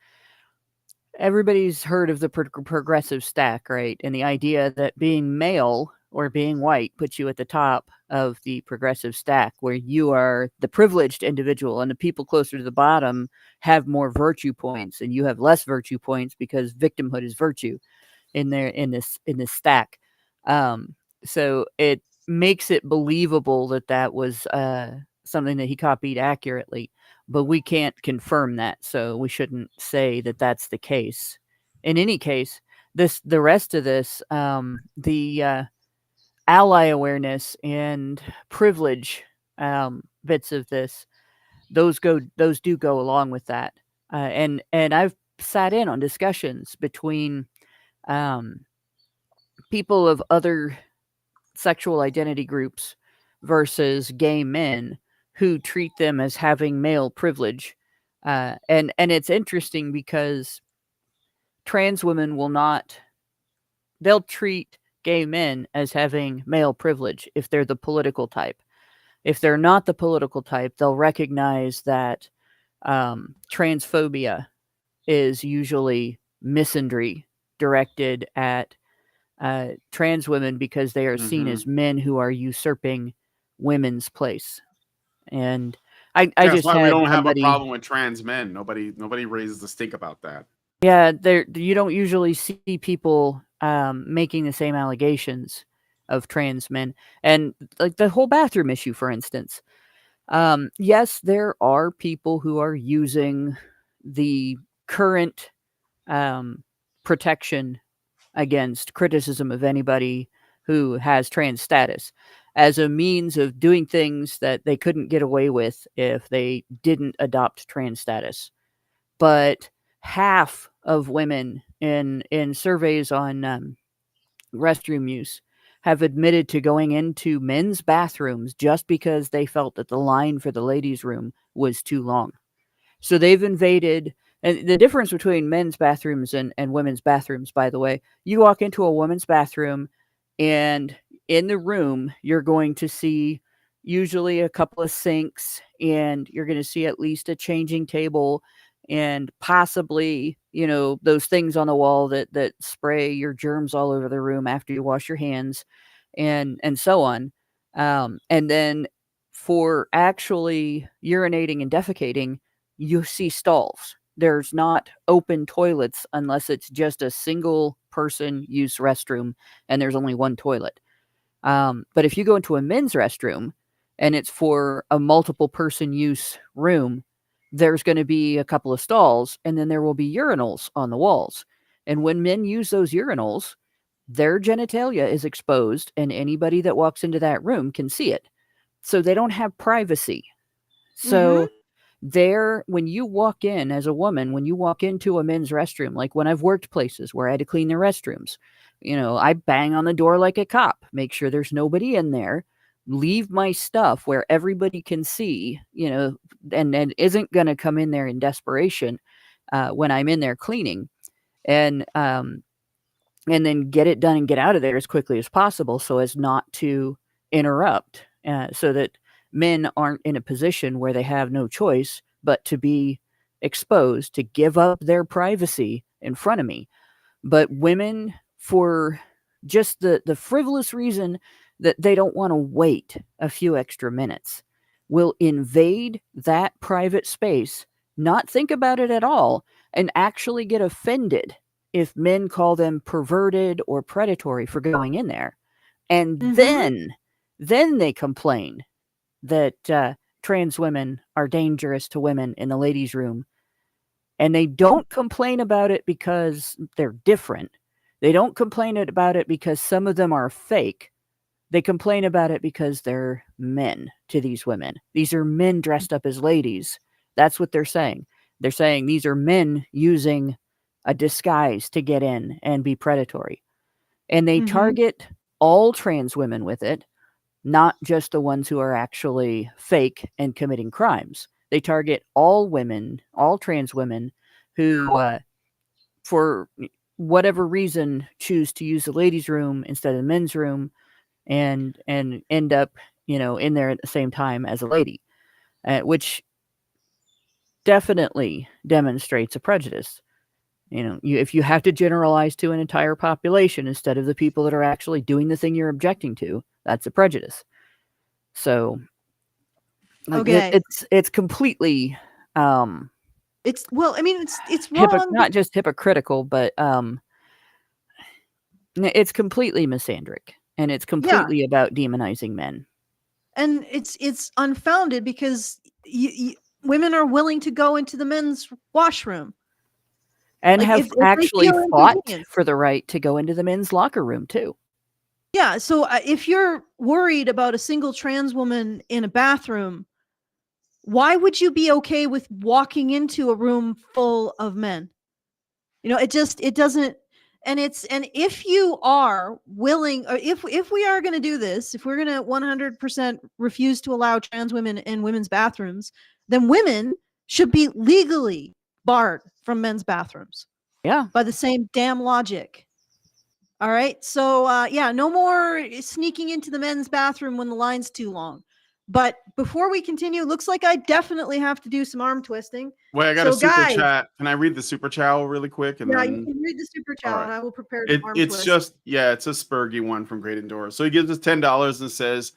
Everybody's heard of the progressive stack, right? And the idea that being male or being white puts you at the top of the progressive stack, where you are the privileged individual, and the people closer to the bottom have more virtue points, and you have less virtue points because victimhood is virtue in this stack. So it makes it believable that was something that he copied accurately, but we can't confirm that, so we shouldn't say that that's the case. In any case, the rest of this, the ally awareness and privilege bits of this, those do go along with that, and I've sat in on discussions between people of other sexual identity groups versus gay men who treat them as having male privilege. And it's interesting because trans women they'll treat gay men as having male privilege if they're the political type. If they're not the political type, they'll recognize that transphobia is usually misandry directed at trans women because they are seen as men who are usurping women's place. And I that's just why we don't have a problem with trans men. Nobody raises the stink about that. Yeah, you don't usually see people making the same allegations of trans men, and like the whole bathroom issue, for instance. Yes, there are people who are using the current protection against criticism of anybody who has trans status as a means of doing things that they couldn't get away with if they didn't adopt trans status. But half of women in surveys on restroom use have admitted to going into men's bathrooms just because they felt that the line for the ladies' room was too long. So they've invaded. And the difference between men's bathrooms and women's bathrooms, by the way, you walk into a women's bathroom and in the room, you're going to see usually a couple of sinks, and you're going to see at least a changing table and possibly, those things on the wall that spray your germs all over the room after you wash your hands, and so on. And then for actually urinating and defecating, you see stalls. There's not open toilets unless it's just a single person use restroom and there's only one toilet. But if you go into a men's restroom and it's for a multiple person use room, there's going to be a couple of stalls, and then there will be urinals on the walls. And when men use those urinals, their genitalia is exposed, and anybody that walks into that room can see it. So they don't have privacy. So when you walk in as a woman, when you walk into a men's restroom, like when I've worked places where I had to clean their restrooms, I bang on the door like a cop, make sure there's nobody in there, leave my stuff where everybody can see, and isn't going to come in there in desperation when I'm in there cleaning, and then get it done and get out of there as quickly as possible so as not to interrupt, so that men aren't in a position where they have no choice but to be exposed, to give up their privacy in front of me. But women, for just the frivolous reason that they don't want to wait a few extra minutes, will invade that private space, not think about it at all, and actually get offended if men call them perverted or predatory for going in there. And then they complain that trans women are dangerous to women in the ladies' room. And they don't complain about it because they're different. They don't complain about it because some of them are fake. They complain about it because they're men to these women. These are men dressed up as ladies. That's what they're saying. They're saying these are men using a disguise to get in and be predatory. And they target all trans women with it, not just the ones who are actually fake and committing crimes. They target all women, all trans women who, for whatever reason, choose to use the ladies' room instead of the men's room, and end up, in there at the same time as a lady, which definitely demonstrates a prejudice. If you have to generalize to an entire population instead of the people that are actually doing the thing you're objecting to, that's a prejudice. So, it's completely it's wrong. Not just hypocritical, but it's completely misandric, and it's completely about demonizing men. And it's unfounded because women are willing to go into the men's washroom and have actually fought for the right to go into the men's locker room too. Yeah. So if you're worried about a single trans woman in a bathroom, why would you be okay with walking into a room full of men? It doesn't. And if you are willing, or if we are going to do this, if we're going to 100% refuse to allow trans women in women's bathrooms, then women should be legally barred from men's bathrooms. Yeah. By the same damn logic. All right. So, no more sneaking into the men's bathroom when the line's too long. But before we continue, looks like I definitely have to do some arm twisting. Wait, I got a super chat. Can I read the super chow really quick? And then... you can read the super chow, and I will prepare the arm twist. It's a Spurgy one from Great Indoors. So he gives us $10 and says,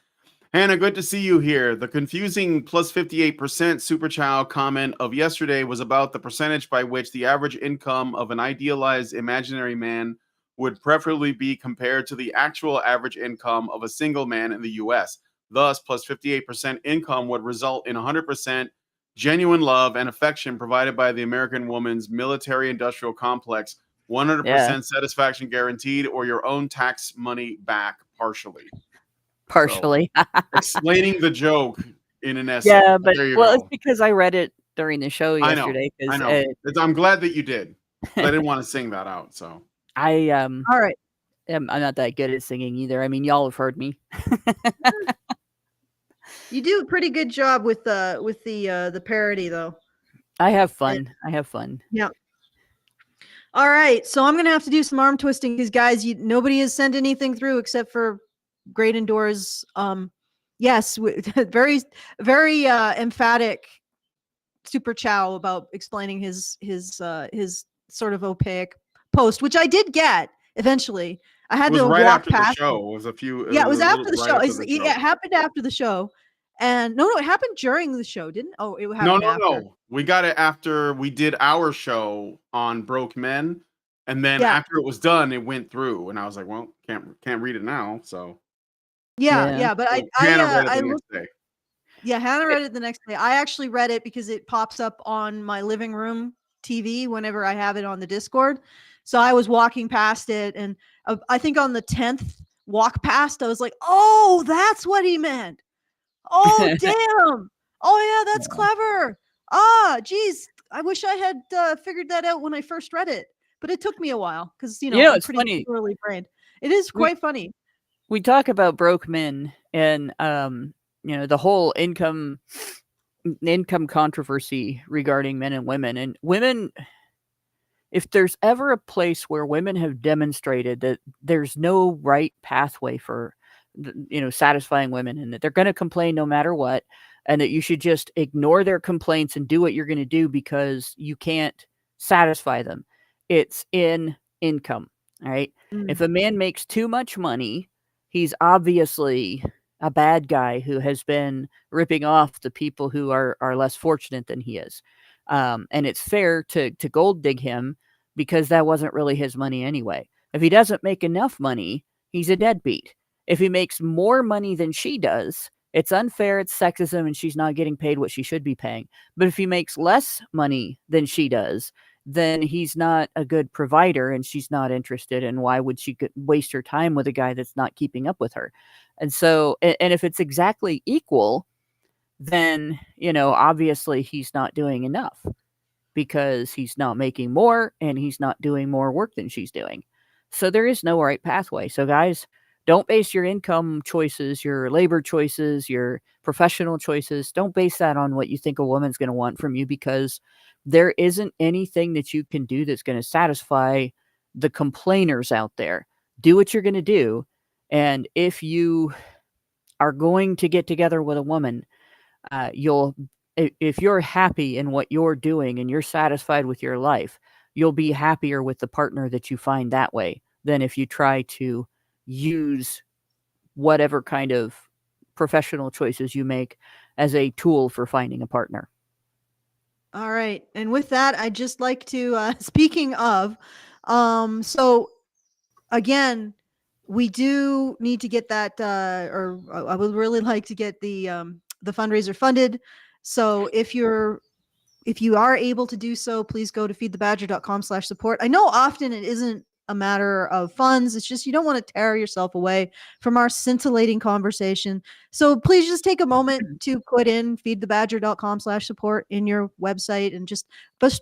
Hannah, good to see you here. The confusing plus 58% super chow comment of yesterday was about the percentage by which the average income of an idealized imaginary man would preferably be compared to the actual average income of a single man in the U.S. Thus, plus 58% income would result in 100% genuine love and affection provided by the American woman's military-industrial complex, 100% satisfaction guaranteed, or your own tax money back partially. So, explaining the joke in an essay. Yeah, but it's because I read it during the show yesterday. I know. I'm glad that you did. I didn't want to sing that out. So all right. I'm not that good at singing either. I mean, y'all have heard me. You do a pretty good job with the parody, though. I have fun. Yeah. All right, so I'm gonna have to do some arm twisting because, guys, nobody has sent anything through except for Great Indoors. Yes, very, very emphatic super chow about explaining his sort of opaque post, which I did get eventually. I had to right walk after past the show. It was a few. Yeah, it was a after little the right show. after the show. Yeah, it happened after the show. And no, it happened during the show, didn't? Oh, it happened after. No. We got it after we did our show on Broke Men, and then Yeah. after it was done, it went through, and I was like, well, can't read it now. So Yeah, but Hannah read it I the next day. Yeah, Hannah read it the next day. I actually read it because it pops up on my living room TV whenever I have it on the Discord. So I was walking past it, and I think on the 10th walk past, I was like, "Oh, that's what he meant. Oh, damn. Oh, yeah, that's clever. Ah, geez. I wish I had figured that out when I first read it, but it took me a while because, I'm it's pretty funny. thoroughly brained. It is quite funny. We talk about broke men and, the whole income controversy regarding men and women. And women, if there's ever a place where women have demonstrated that there's no right pathway for, satisfying women, and that they're going to complain no matter what, and that you should just ignore their complaints and do what you're going to do because you can't satisfy them, it's in income. All right. If a man makes too much money, he's obviously a bad guy who has been ripping off the people who are less fortunate than he is. And it's fair to gold dig him because that wasn't really his money anyway. If he doesn't make enough money, he's a deadbeat. If he makes more money than she does, it's unfair, it's sexism, and she's not getting paid what she should be paying. But if he makes less money than she does, then he's not a good provider and she's not interested. And why would she waste her time with a guy that's not keeping up with her? And so, and if it's exactly equal, then, obviously he's not doing enough because he's not making more and he's not doing more work than she's doing. So there is no right pathway. So guys, don't base your income choices, your labor choices, your professional choices. Don't base that on what you think a woman's going to want from you, because there isn't anything that you can do that's going to satisfy the complainers out there. Do what you're going to do. And if you are going to get together with a woman, if you're happy in what you're doing and you're satisfied with your life, you'll be happier with the partner that you find that way than if you try to use whatever kind of professional choices you make as a tool for finding a partner. All right. And with that, I'd just like to, speaking of, so again, we do need to get that, or I would really like to get the fundraiser funded. So if you are able to do so, please go to feedthebadger.com/support. I know often it isn't a matter of funds. It's just you don't want to tear yourself away from our scintillating conversation. So please just take a moment to put in feedthebadger.com/support in your website and just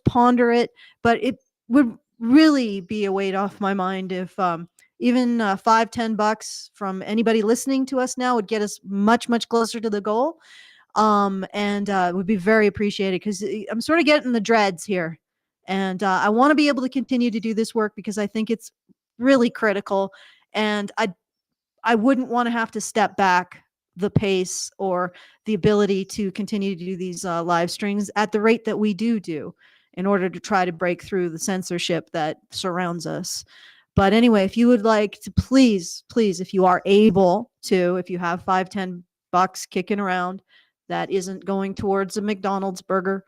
ponder it. But it would really be a weight off my mind if even $5-10 from anybody listening to us now would get us much, much closer to the goal. And it would be very appreciated because I'm sort of getting the dreads here. And I want to be able to continue to do this work because I think it's really critical. And I wouldn't want to have to step back the pace or the ability to continue to do these live streams at the rate that we do in order to try to break through the censorship that surrounds us. But anyway, if you would like to, please, if you are able to, if you have $5-10 kicking around, that isn't going towards a McDonald's burger.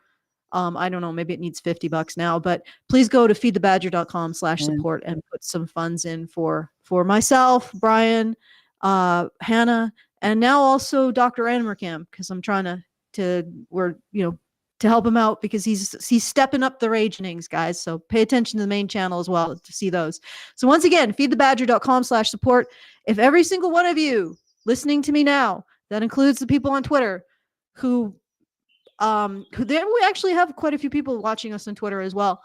I don't know, maybe it needs $50 now, but please go to feedthebadger.com/support and put some funds in for myself, Brian, Hannah, and now also Dr. Anmerkamp, because I'm trying to help him out because he's stepping up the ragenings, guys. So pay attention to the main channel as well to see those. So once again, feedthebadger.com/support. If every single one of you listening to me now, that includes the people on Twitter who then we actually have quite a few people watching us on Twitter as well.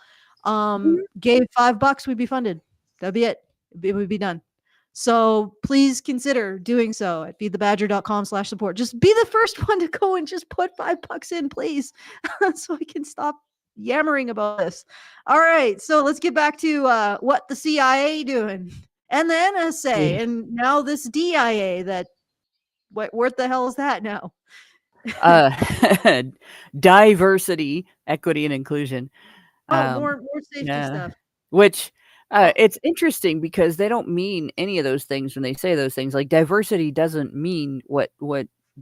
Gave $5, we'd be funded. That'd be it. It would be done. So please consider doing so at feedthebadger.com/support. Just be the first one to go and just put $5 in, please, so I can stop yammering about this. All right, so let's get back to what the CIA doing and the NSA and now this DIA that What the hell is that now? Diversity, equity, and inclusion. More safety stuff. Which it's interesting because they don't mean any of those things when they say those things. Like diversity doesn't mean what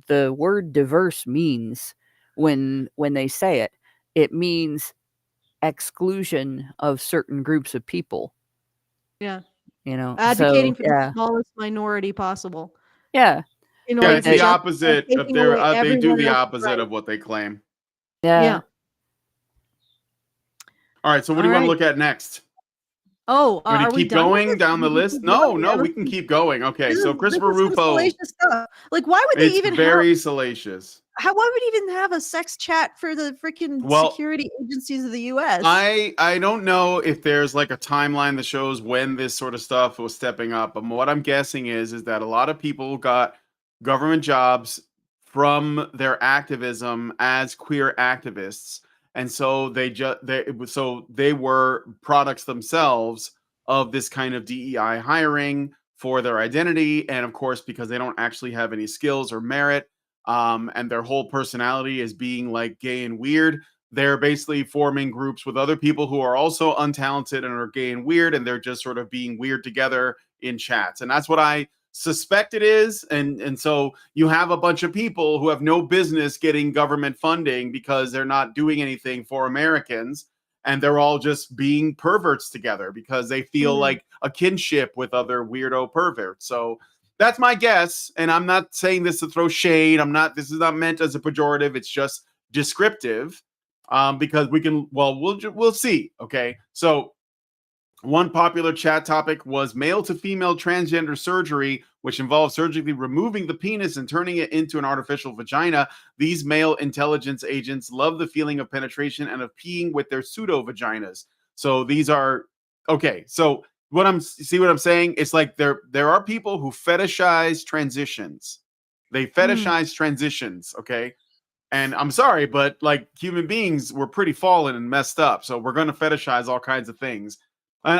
the word diverse means when they say it. It means exclusion of certain groups of people. Yeah. Advocating for the smallest minority possible. Yeah. It's the opposite of their they do the opposite of what they claim. Yeah. All right, so what do you want to look at next? Oh, are we keep going down the list? No, we can keep going. Okay, so Christopher Rufo. Like, why would they even very salacious. Why would we even have a sex chat for the freaking security agencies of the U.S.? I don't know if there's like a timeline that shows when this sort of stuff was stepping up, but what I'm guessing is that a lot of people got government jobs from their activism as queer activists. And so they were products themselves of this kind of DEI hiring for their identity. And of course, because they don't actually have any skills or merit, and their whole personality is being like gay and weird, they're basically forming groups with other people who are also untalented and are gay and weird, and they're just sort of being weird together in chats. And that's what I suspect it is. And so you have a bunch of people who have no business getting government funding because they're not doing anything for Americans, and they're all just being perverts together because they feel like a kinship with other weirdo perverts. So that's my guess, and I'm not saying this to throw shade. This is not meant as a pejorative. It's just descriptive, because we'll see. Okay, so one popular chat topic was male to female transgender surgery, which involves surgically removing the penis and turning it into an artificial vagina. These male intelligence agents love the feeling of penetration and of peeing with their pseudo vaginas. So these are okay. So what I'm saying? It's like there are people who fetishize transitions. They fetishize transitions. Okay. And I'm sorry, but like human beings, we're pretty fallen and messed up. So we're going to fetishize all kinds of things.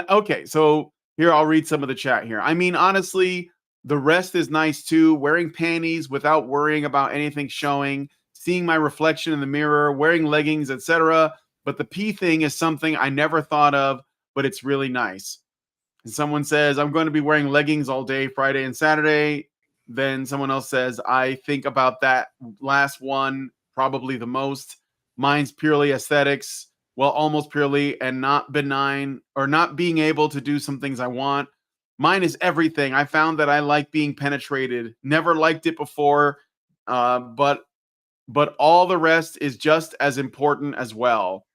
Okay, so here, I'll read some of the chat here. I mean, honestly, the rest is nice too. Wearing panties without worrying about anything showing, seeing my reflection in the mirror, wearing leggings, etc. But the pee thing is something I never thought of, but it's really nice. And someone says, I'm going to be wearing leggings all day, Friday and Saturday. Then someone else says, I think about that last one probably the most. Mine's purely aesthetics. Well, almost purely, and not benign, or not being able to do some things I want. Mine is everything. I found that I like being penetrated. Never liked it before, but all the rest is just as important as well.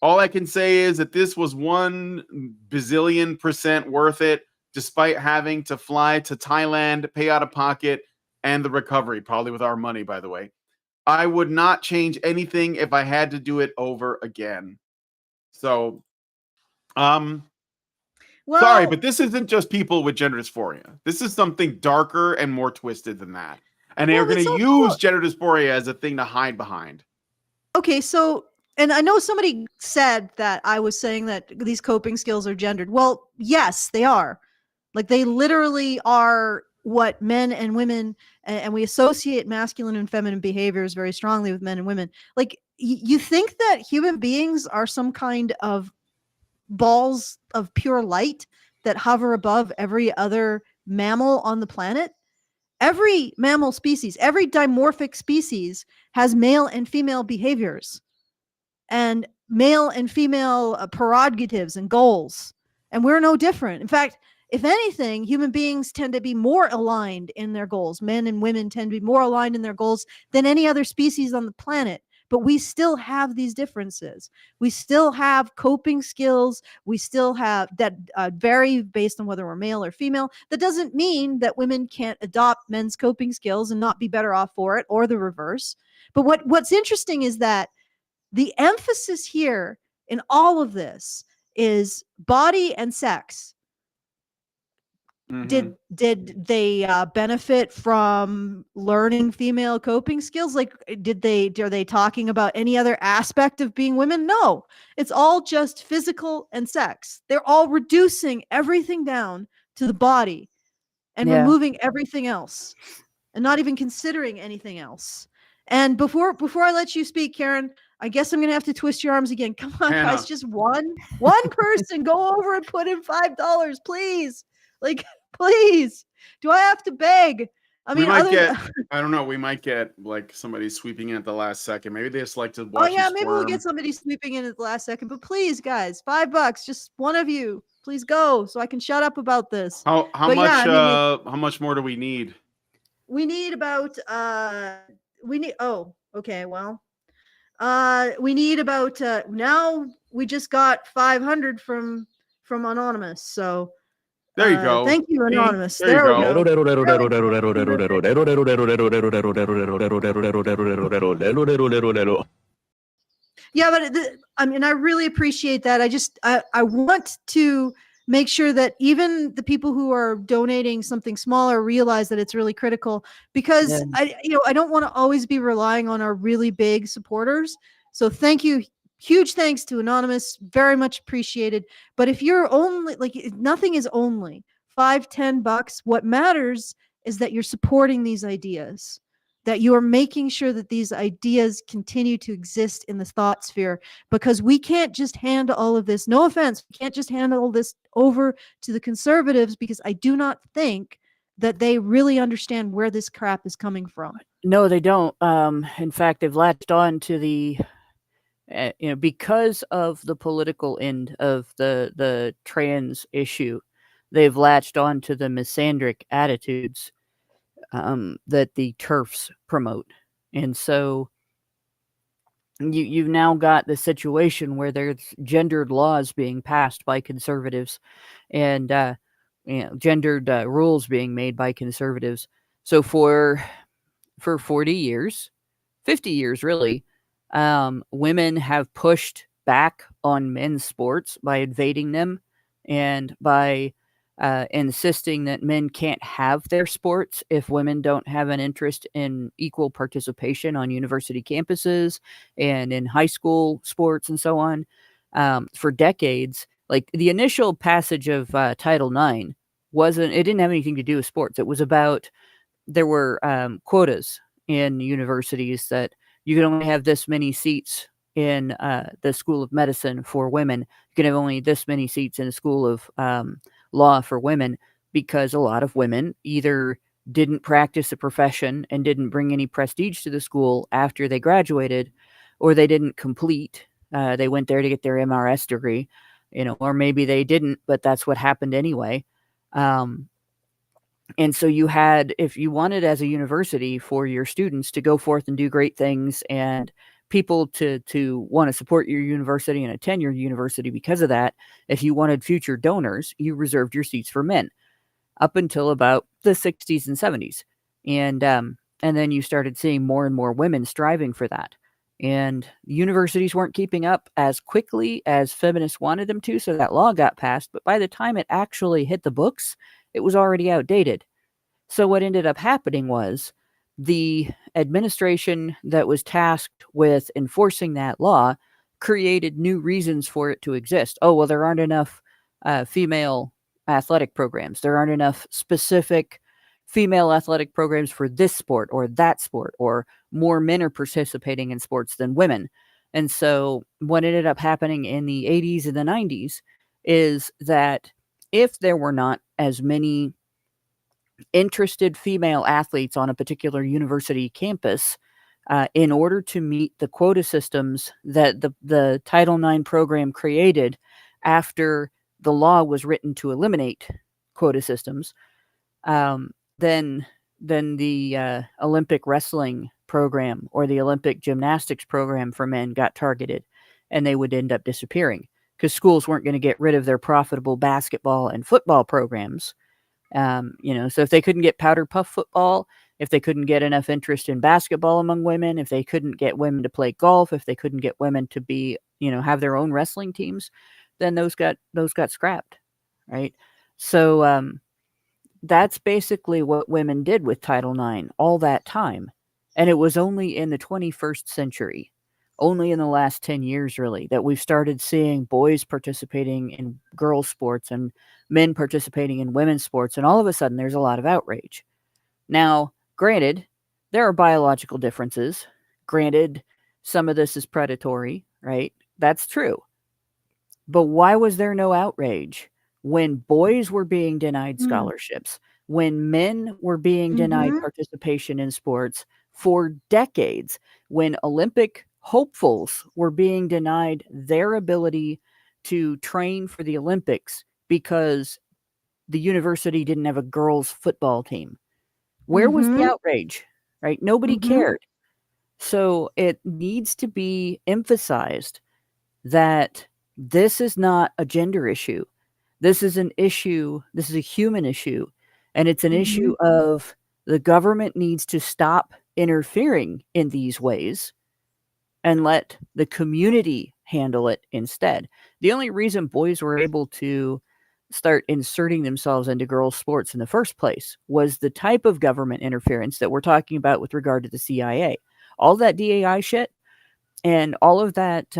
All I can say is that this was 1 bazillion% worth it, despite having to fly to Thailand, pay out of pocket, and the recovery, probably with our money, by the way. I would not change anything if I had to do it over again. So, sorry, but this isn't just people with gender dysphoria. This is something darker and more twisted than that. And they're going to use gender dysphoria as a thing to hide behind. Okay, so, and I know somebody said that I was saying that these coping skills are gendered. Well, yes, they are. Like, they literally are what men and women, and we associate masculine and feminine behaviors very strongly with men and women. Like, you think that human beings are some kind of balls of pure light that hover above every other mammal on the planet? Every mammal species, every dimorphic species has male and female behaviors and male and female prerogatives and goals. And we're no different. In fact, if anything, human beings tend to be more aligned in their goals. Men and women tend to be more aligned in their goals than any other species on the planet. But we still have these differences. We still have coping skills. We still have that vary based on whether we're male or female. That doesn't mean that women can't adopt men's coping skills and not be better off for it, or the reverse. But what's interesting is that the emphasis here in all of this is body and sex. Mm-hmm. Did they benefit from learning female coping skills? Like, are they talking about any other aspect of being women? No, it's all just physical and sex. They're all reducing everything down to the body and removing everything else. and not even considering anything else. And before I let you speak, Karen, I guess I'm gonna have to twist your arms again. Come on, Hannah. guys, just one person go over and put in $5, please. Like, please. Do I have to beg? I mean, I don't know. We might get like somebody sweeping in at the last second. Maybe they just like to watch. Oh yeah, maybe we'll get somebody sweeping in at the last second. But please, guys, $5, just one of you, please go, so I can shut up about this. How much? Yeah, I mean, how much more do we need? We need about oh, okay, well, we need about now we just got 500 from Anonymous, so there you go. Thank you, Anonymous. There you go. Yeah, but I mean, I really appreciate that. I want to make sure that even the people who are donating something smaller realize that it's really critical, because I don't want to always be relying on our really big supporters. So thank you. Huge thanks to Anonymous. Very much appreciated. But if you're only nothing is only $5-10, what matters is that you're supporting these ideas, that you are making sure that these ideas continue to exist in the thought sphere, because we can't just hand all of this, no offense, we can't just hand all this over to the conservatives, because I do not think that they really understand where this crap is coming from. No, they don't. In fact, they've latched on to the, because of the political end of the trans issue, they've latched on to the misandric attitudes that the TERFs promote. And so you've now got the situation where there's gendered laws being passed by conservatives, and gendered rules being made by conservatives. So for 40 years, 50 years really, women have pushed back on men's sports by invading them and by insisting that men can't have their sports if women don't have an interest in equal participation on university campuses and in high school sports and so on. For decades, like the initial passage of Title IX it didn't have anything to do with sports. It was about, there were quotas in universities that you could only have this many seats in the School of Medicine for women. You can have only this many seats in the School of Law for women, because a lot of women either didn't practice a profession and didn't bring any prestige to the school after they graduated, or they didn't complete. They went there to get their MRS degree, or maybe they didn't, but that's what happened anyway. And so you had, if you wanted as a university for your students to go forth and do great things and people to want to support your university and attend your university because of that, if you wanted future donors, you reserved your seats for men up until about the 60s and 70s. And then you started seeing more and more women striving for that. And universities weren't keeping up as quickly as feminists wanted them to, so that law got passed. But by the time it actually hit the books, it was already outdated. So what ended up happening was the administration that was tasked with enforcing that law created new reasons for it to exist. Oh, well, there aren't enough female athletic programs. There aren't enough specific female athletic programs for this sport or that sport, or more men are participating in sports than women. And so what ended up happening in the 80s and the 90s is that if there were not as many interested female athletes on a particular university campus, in order to meet the quota systems that the Title IX program created after the law was written to eliminate quota systems, then the Olympic wrestling program or the Olympic gymnastics program for men got targeted, and they would end up disappearing because schools weren't going to get rid of their profitable basketball and football programs. So if they couldn't get powder puff football, if they couldn't get enough interest in basketball among women, if they couldn't get women to play golf, if they couldn't get women to be, have their own wrestling teams, then those got scrapped, right? So that's basically what women did with Title IX all that time. And it was only in the 21st century, only in the last 10 years, really, that we've started seeing boys participating in girls' sports and men participating in women's sports. And all of a sudden, there's a lot of outrage. Now, Granted, there are biological differences. Granted, some of this is predatory, right? That's true. But why was there no outrage when boys were being denied scholarships, when men were being denied participation in sports for decades, when Olympic hopefuls were being denied their ability to train for the Olympics because the university didn't have a girls' football team? Where was the outrage, right? Nobody cared. So it needs to be emphasized that this is not a gender issue. This is an issue, this is a human issue, and it's an issue of the government needs to stop interfering in these ways and let the community handle it instead. The only reason boys were able to start inserting themselves into girls' sports in the first place was the type of government interference that we're talking about with regard to the CIA. All that DAI shit and all of that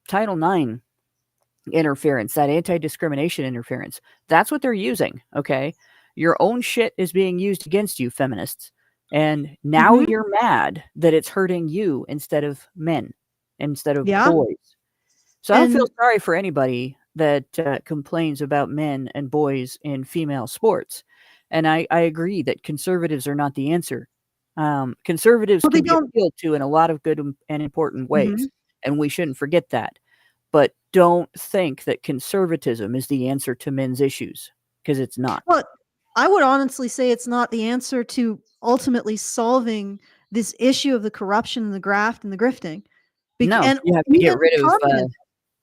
Title IX interference, that anti-discrimination interference, that's what they're using, okay? Your own shit is being used against you, feminists. And now you're mad that it's hurting you instead of men, instead of boys. So I don't feel sorry for anybody that complains about men and boys in female sports. And I agree that conservatives are not the answer. Conservatives can be appealed to in a lot of good and important ways, and we shouldn't forget that. But don't think that conservatism is the answer to men's issues, because it's not. Well, I would honestly say it's not the answer to ultimately solving this issue of the corruption and the graft and the grifting. No, And you have to get rid of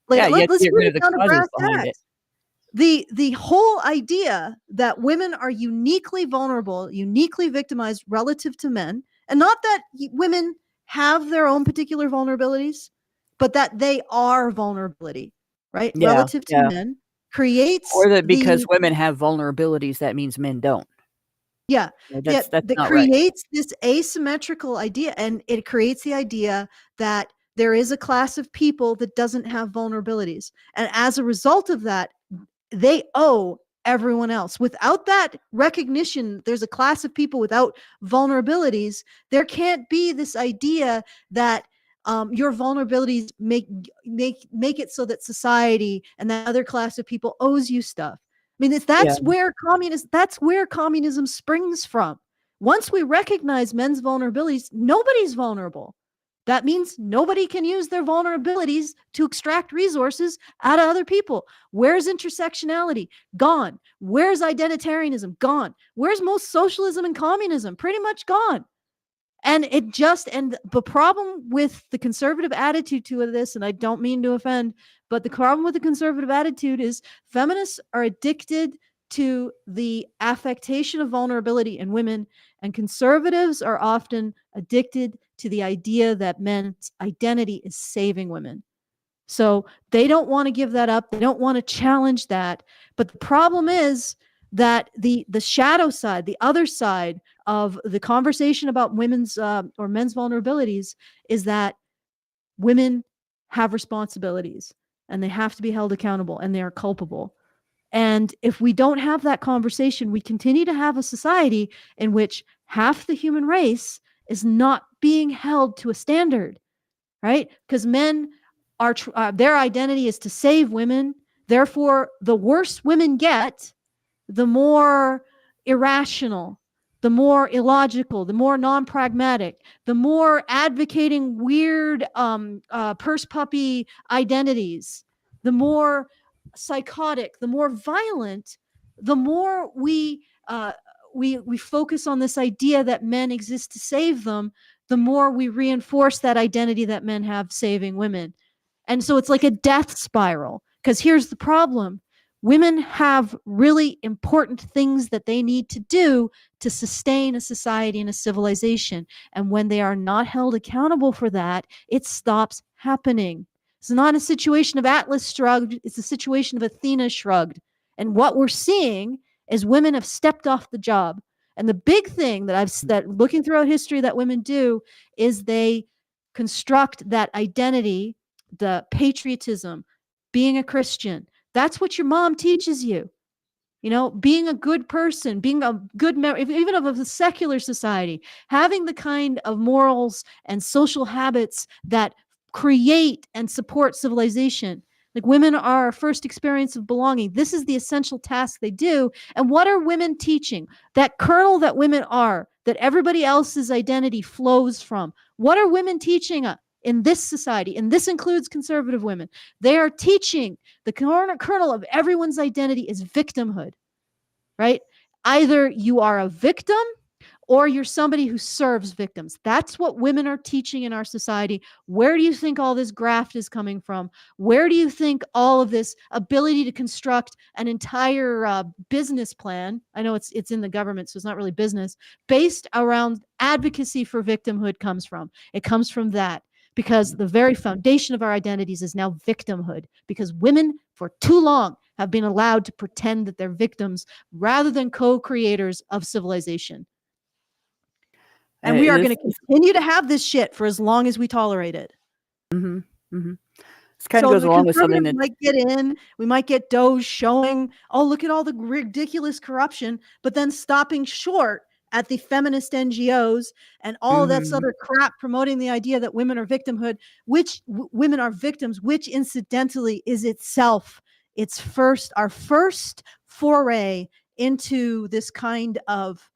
let's get rid of get the down to causes brass behind it. tacks. The whole idea that women are uniquely vulnerable, uniquely victimized relative to men, and not that women have their own particular vulnerabilities, but that they are vulnerability, right? Yeah, relative to men creates or that because women have vulnerabilities, that means men don't. That's that not right. creates this asymmetrical idea, and it creates the idea that there is a class of people that doesn't have vulnerabilities, and as a result of that, they owe everyone else. Without that recognition, there's a class of people without vulnerabilities. There can't be this idea that your vulnerabilities make it so that society and that other class of people owes you stuff. I mean, that's where communism springs from. Once we recognize men's vulnerabilities, nobody's vulnerable. That means nobody can use their vulnerabilities to extract resources out of other people. Where's intersectionality? Gone. Where's identitarianism? Gone. Where's most socialism and communism? Pretty much gone. And the problem with the conservative attitude to this, and I don't mean to offend, but the problem with the conservative attitude is feminists are addicted to the affectation of vulnerability in women, and conservatives are often addicted to the idea that men's identity is saving women. So they don't want to give that up. They don't want to challenge that. But the problem is that the shadow side, the other side of the conversation about women's or men's vulnerabilities is that women have responsibilities and they have to be held accountable and they are culpable. And if we don't have that conversation, we continue to have a society in which half the human race is not being held to a standard, right? Because men are their identity is to save women. Therefore, the worse women get, the more irrational, the more illogical, the more non-pragmatic, the more advocating weird purse puppy identities, the more psychotic, the more violent, the more we focus on this idea that men exist to save them, the more we reinforce that identity that men have saving women. And so it's like a death spiral. Because here's the problem. Women have really important things that they need to do to sustain a society and a civilization. And when they are not held accountable for that, it stops happening. It's not a situation of Atlas shrugged. It's a situation of Athena shrugged. And what we're seeing is women have stepped off the job. And the big thing that looking throughout history that women do is they construct that identity, the patriotism, being a Christian. That's what your mom teaches you. being a good person, being a good member, even of a secular society, having the kind of morals and social habits that create and support civilization. Like, women are our first experience of belonging. This is the essential task they do. And what are women teaching? That kernel that women are, that everybody else's identity flows from. What are women teaching in this society? And this includes conservative women. They are teaching the kernel of everyone's identity is victimhood, right? Either you are a victim or you're somebody who serves victims. That's what women are teaching in our society. Where do you think all this graft is coming from? Where do you think all of this ability to construct an entire business plan? I know it's in the government, so it's not really business, based around advocacy for victimhood comes from. It comes from that, because the very foundation of our identities is now victimhood, because women for too long have been allowed to pretend that they're victims rather than co-creators of civilization. And we are going to continue to have this shit for as long as we tolerate it. Mm-hmm. Mm-hmm. This kind of goes along with something that might get in. We might get Doge showing, oh, look at all the ridiculous corruption, but then stopping short at the feminist NGOs and all that other crap promoting the idea that women are victimhood, which women are victims, which incidentally is itself our first foray into this kind of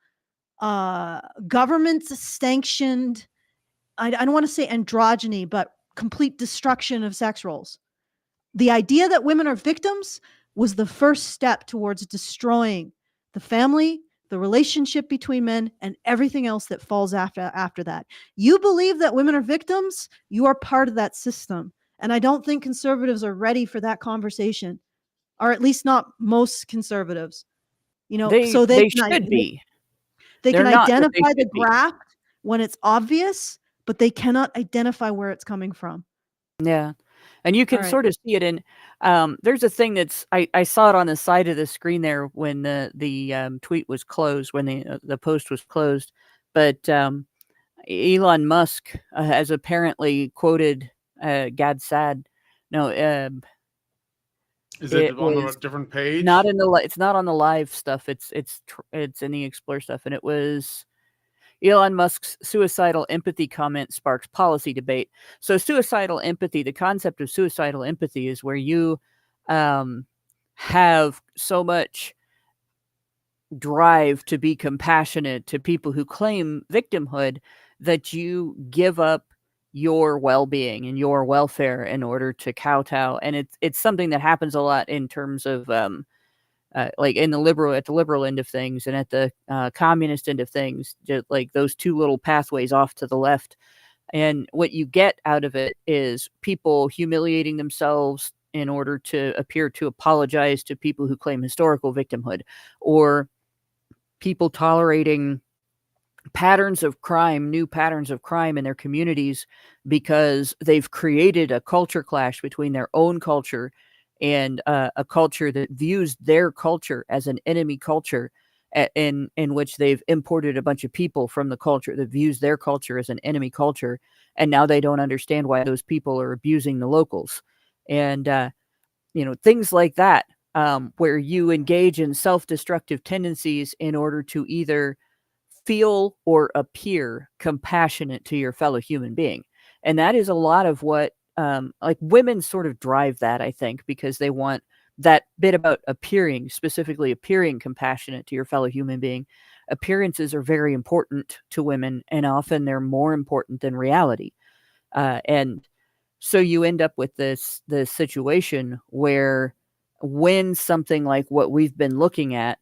government sanctioned, I don't want to say androgyny, but complete destruction of sex roles. The idea that women are victims was the first step towards destroying the family, the relationship between men, and everything else that falls after that. You believe that women are victims, you are part of that system. And I don't think conservatives are ready for that conversation, or at least not most conservatives. So they should be. They can identify the graft when it's obvious, but they cannot identify where it's coming from. Yeah. And you can sort of see it in, there's a thing that's, I saw it on the side of the screen there when the tweet was closed, when the post was closed. But Elon Musk has apparently quoted Gad Sad. No, is it on a different page? Not in it's not on the live stuff. It's in the Explore stuff, and it was Elon Musk's suicidal empathy comment sparks policy debate. So suicidal empathy, the concept of suicidal empathy is where you have so much drive to be compassionate to people who claim victimhood that you give up your well-being and your welfare in order to kowtow. And it's something that happens a lot in terms of like at the liberal end of things and at the communist end of things, just like those two little pathways off to the left. And what you get out of it is people humiliating themselves in order to appear to apologize to people who claim historical victimhood, or people tolerating new patterns of crime in their communities because they've created a culture clash between their own culture and a culture that views their culture as an enemy culture, in which they've imported a bunch of people from the culture that views their culture as an enemy culture, and now they don't understand why those people are abusing the locals. And things like that, where you engage in self-destructive tendencies in order to either feel or appear compassionate to your fellow human being. And that is a lot of what like women sort of drive that, I think, because they want that bit about specifically appearing compassionate to your fellow human being. Appearances are very important to women, and often they're more important than reality. And so you end up with this situation where, when something like what we've been looking at,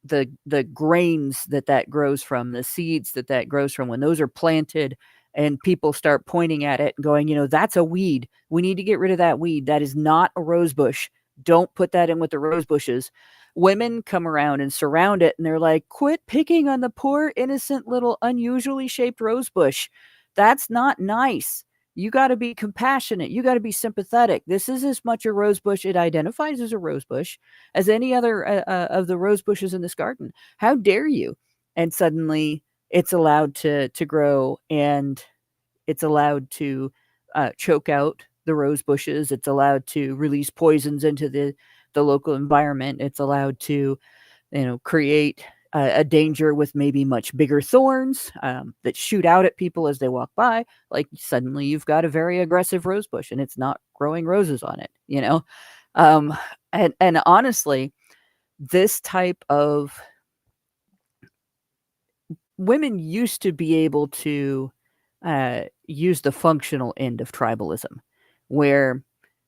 the grains that grows from, the seeds that grows from, when those are planted and people start pointing at it and going, that's a weed. We need to get rid of that weed. That is not a rose bush. Don't put that in with the rose bushes. Women come around and surround it, and they're like, quit picking on the poor, innocent, little, unusually shaped rose bush. That's not nice. You got to be compassionate. You got to be sympathetic. This is as much a rose bush. It identifies as a rose bush as any other of the rose bushes in this garden. How dare you? And suddenly it's allowed to grow, and it's allowed to choke out the rose bushes. It's allowed to release poisons into the local environment. It's allowed to create a danger with maybe much bigger thorns that shoot out at people as they walk by. Like suddenly you've got a very aggressive rose bush and it's not growing roses on it, and honestly, this type of women used to be able to use the functional end of tribalism, where,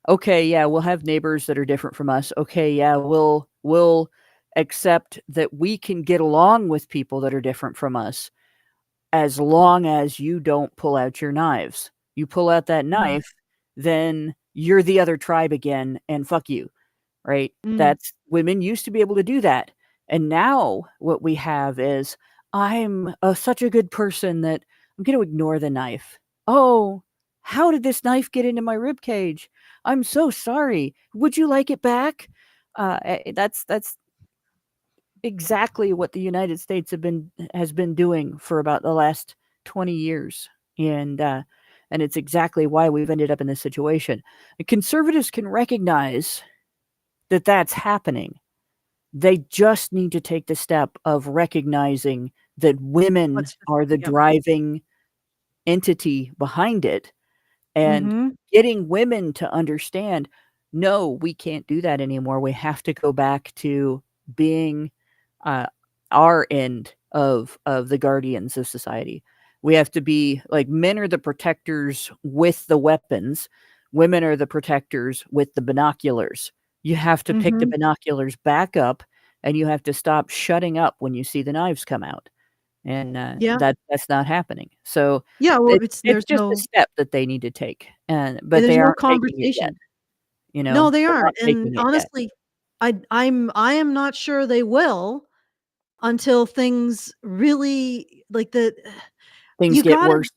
okay, yeah, we'll have neighbors that are different from us. Okay, yeah, we'll accept that we can get along with people that are different from us as long as you don't pull out your knives. You pull out that knife, then you're the other tribe again, and fuck you, right? That's women used to be able to do that. And now what we have is, I'm such a good person that I'm going to ignore the knife. Oh, how did this knife get into my rib cage? I'm so sorry. Would you like it back? That's exactly what the United States has been doing for about the last 20 years. And it's exactly why we've ended up in this situation. The conservatives can recognize that that's happening. They just need to take the step of recognizing that women are the driving entity behind it, and getting women to understand, no, we can't do that anymore. We have to go back to being our end of the guardians of society. We have to be like, men are the protectors with the weapons. Women are the protectors with the binoculars. You have to pick the binoculars back up, and you have to stop shutting up when you see the knives come out. And that's not happening. So there's it's just no a step that they need to take, but there's they no aren't taking it yet. conversation. No, they They're aren't. not taking And it yet. honestly, I am not sure they will until things really Things get worse.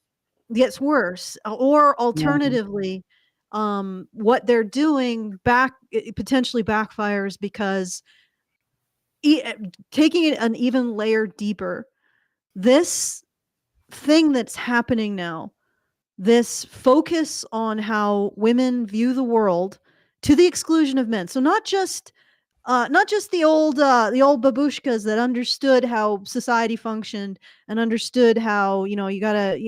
Gets worse. Or alternatively, what they're doing it potentially backfires, because taking it an even layer deeper, this thing that's happening now, this focus on how women view the world to the exclusion of men. So not just the old babushkas that understood how society functioned and understood how, you gotta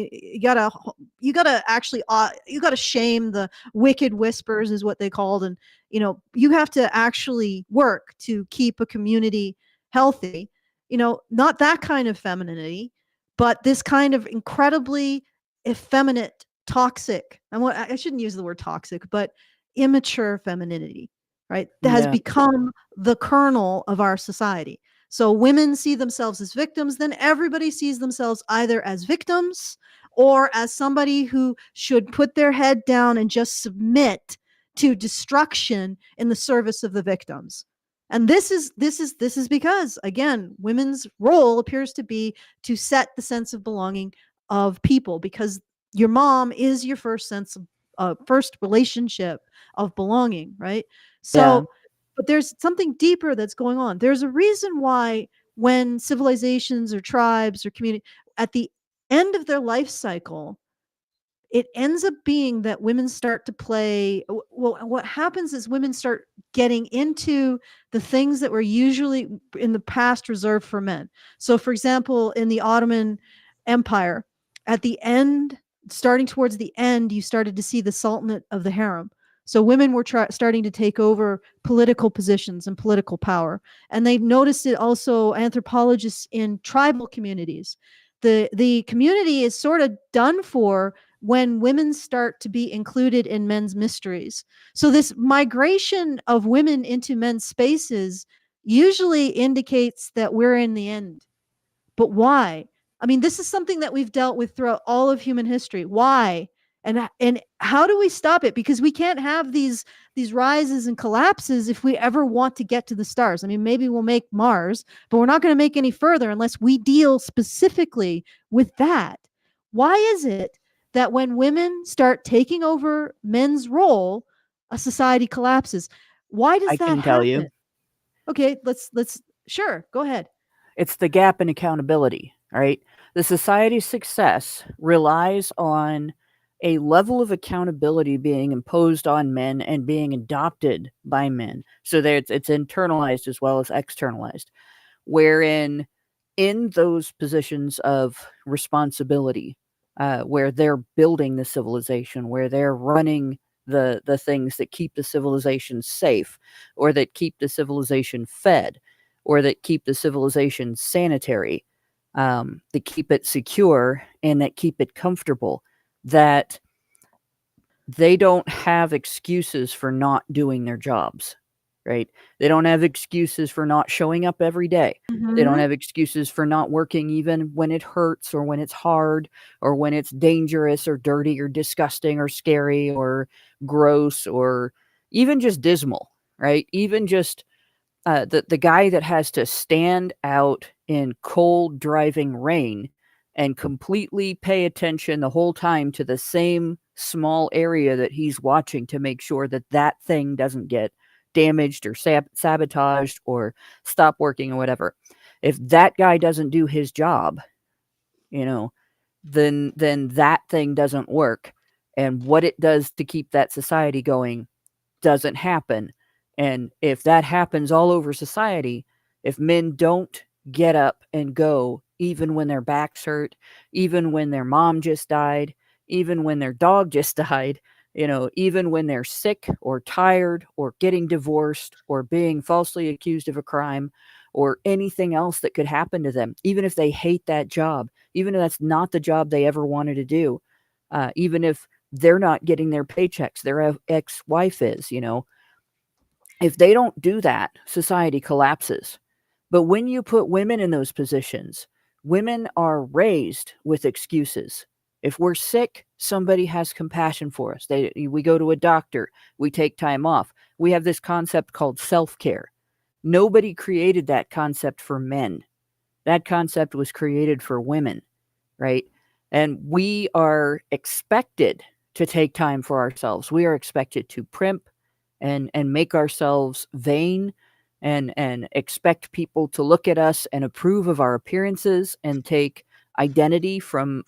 actually you gotta shame the wicked whispers, is what they called. And you have to actually work to keep a community healthy. Not that kind of femininity, but this kind of incredibly effeminate, toxic, I shouldn't use the word toxic, but immature femininity, right? That has become the kernel of our society. So women see themselves as victims, then everybody sees themselves either as victims or as somebody who should put their head down and just submit to destruction in the service of the victims. And this is because, again, women's role appears to be to set the sense of belonging of people, because your mom is your first first relationship of belonging, right? So, but there's something deeper that's going on. There's a reason why, when civilizations or tribes or community, at the end of their life cycle, it ends up being that women start to play. Well, what happens is women start getting into the things that were usually in the past reserved for men. So, for example, in the Ottoman Empire, at the end, starting towards the end, you started to see the Sultanate of the harem. So women were starting to take over political positions and political power. And they noticed it also, anthropologists in tribal communities. The community is sort of done for when women start to be included in men's mysteries. So this migration of women into men's spaces usually indicates that we're in the end. But why? I mean, this is something that we've dealt with throughout all of human history. Why? And how do we stop it? Because we can't have these rises and collapses if we ever want to get to the stars. I mean, maybe we'll make Mars, but we're not going to make any further unless we deal specifically with that. Why is it that when women start taking over men's role, a society collapses? Why does that happen? I can tell you. Okay, let's sure, go ahead. It's the gap in accountability, right? The society's success relies on a level of accountability being imposed on men and being adopted by men. So that it's internalized as well as externalized. wherein in those positions of responsibility, where they're building the civilization, where they're running the things that keep the civilization safe, or that keep the civilization fed, or that keep the civilization sanitary, that keep it secure, and that keep it comfortable, that they don't have excuses for not doing their jobs, right? They don't have excuses for not showing up every day. They don't have excuses for not working even when it hurts, or when it's hard, or when it's dangerous or dirty or disgusting or scary or gross, or even just dismal, right? Even just the guy that has to stand out in cold driving rain and completely pay attention the whole time to the same small area that he's watching to make sure that that thing doesn't get damaged or sabotaged or stop working or whatever. If that guy doesn't do his job, then that thing doesn't work. And what it does to keep that society going doesn't happen. And if that happens all over society, if men don't get up and go, even when their backs hurt, even when their mom just died, even when their dog just died, even when they're sick or tired or getting divorced or being falsely accused of a crime or anything else that could happen to them, even if they hate that job, even if that's not the job they ever wanted to do, even if they're not getting their paychecks, their ex-wife is, if they don't do that, society collapses. But when you put women in those positions, women are raised with excuses. If we're sick, somebody has compassion for us. We go to a doctor, we take time off. We have this concept called self-care. Nobody created that concept for men. That concept was created for women, right? And we are expected to take time for ourselves. We are expected to primp and make ourselves vain and expect people to look at us and approve of our appearances and take identity from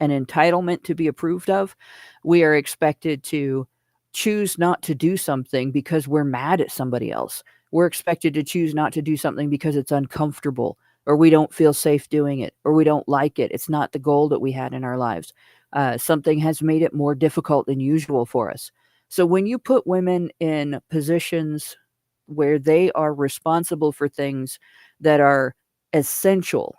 an entitlement to be approved of. We are expected to choose not to do something because we're mad at somebody else. We're expected to choose not to do something because it's uncomfortable, or we don't feel safe doing it, or we don't like it. It's not the goal that we had in our lives. Something has made it more difficult than usual for us. So when you put women in positions where they are responsible for things that are essential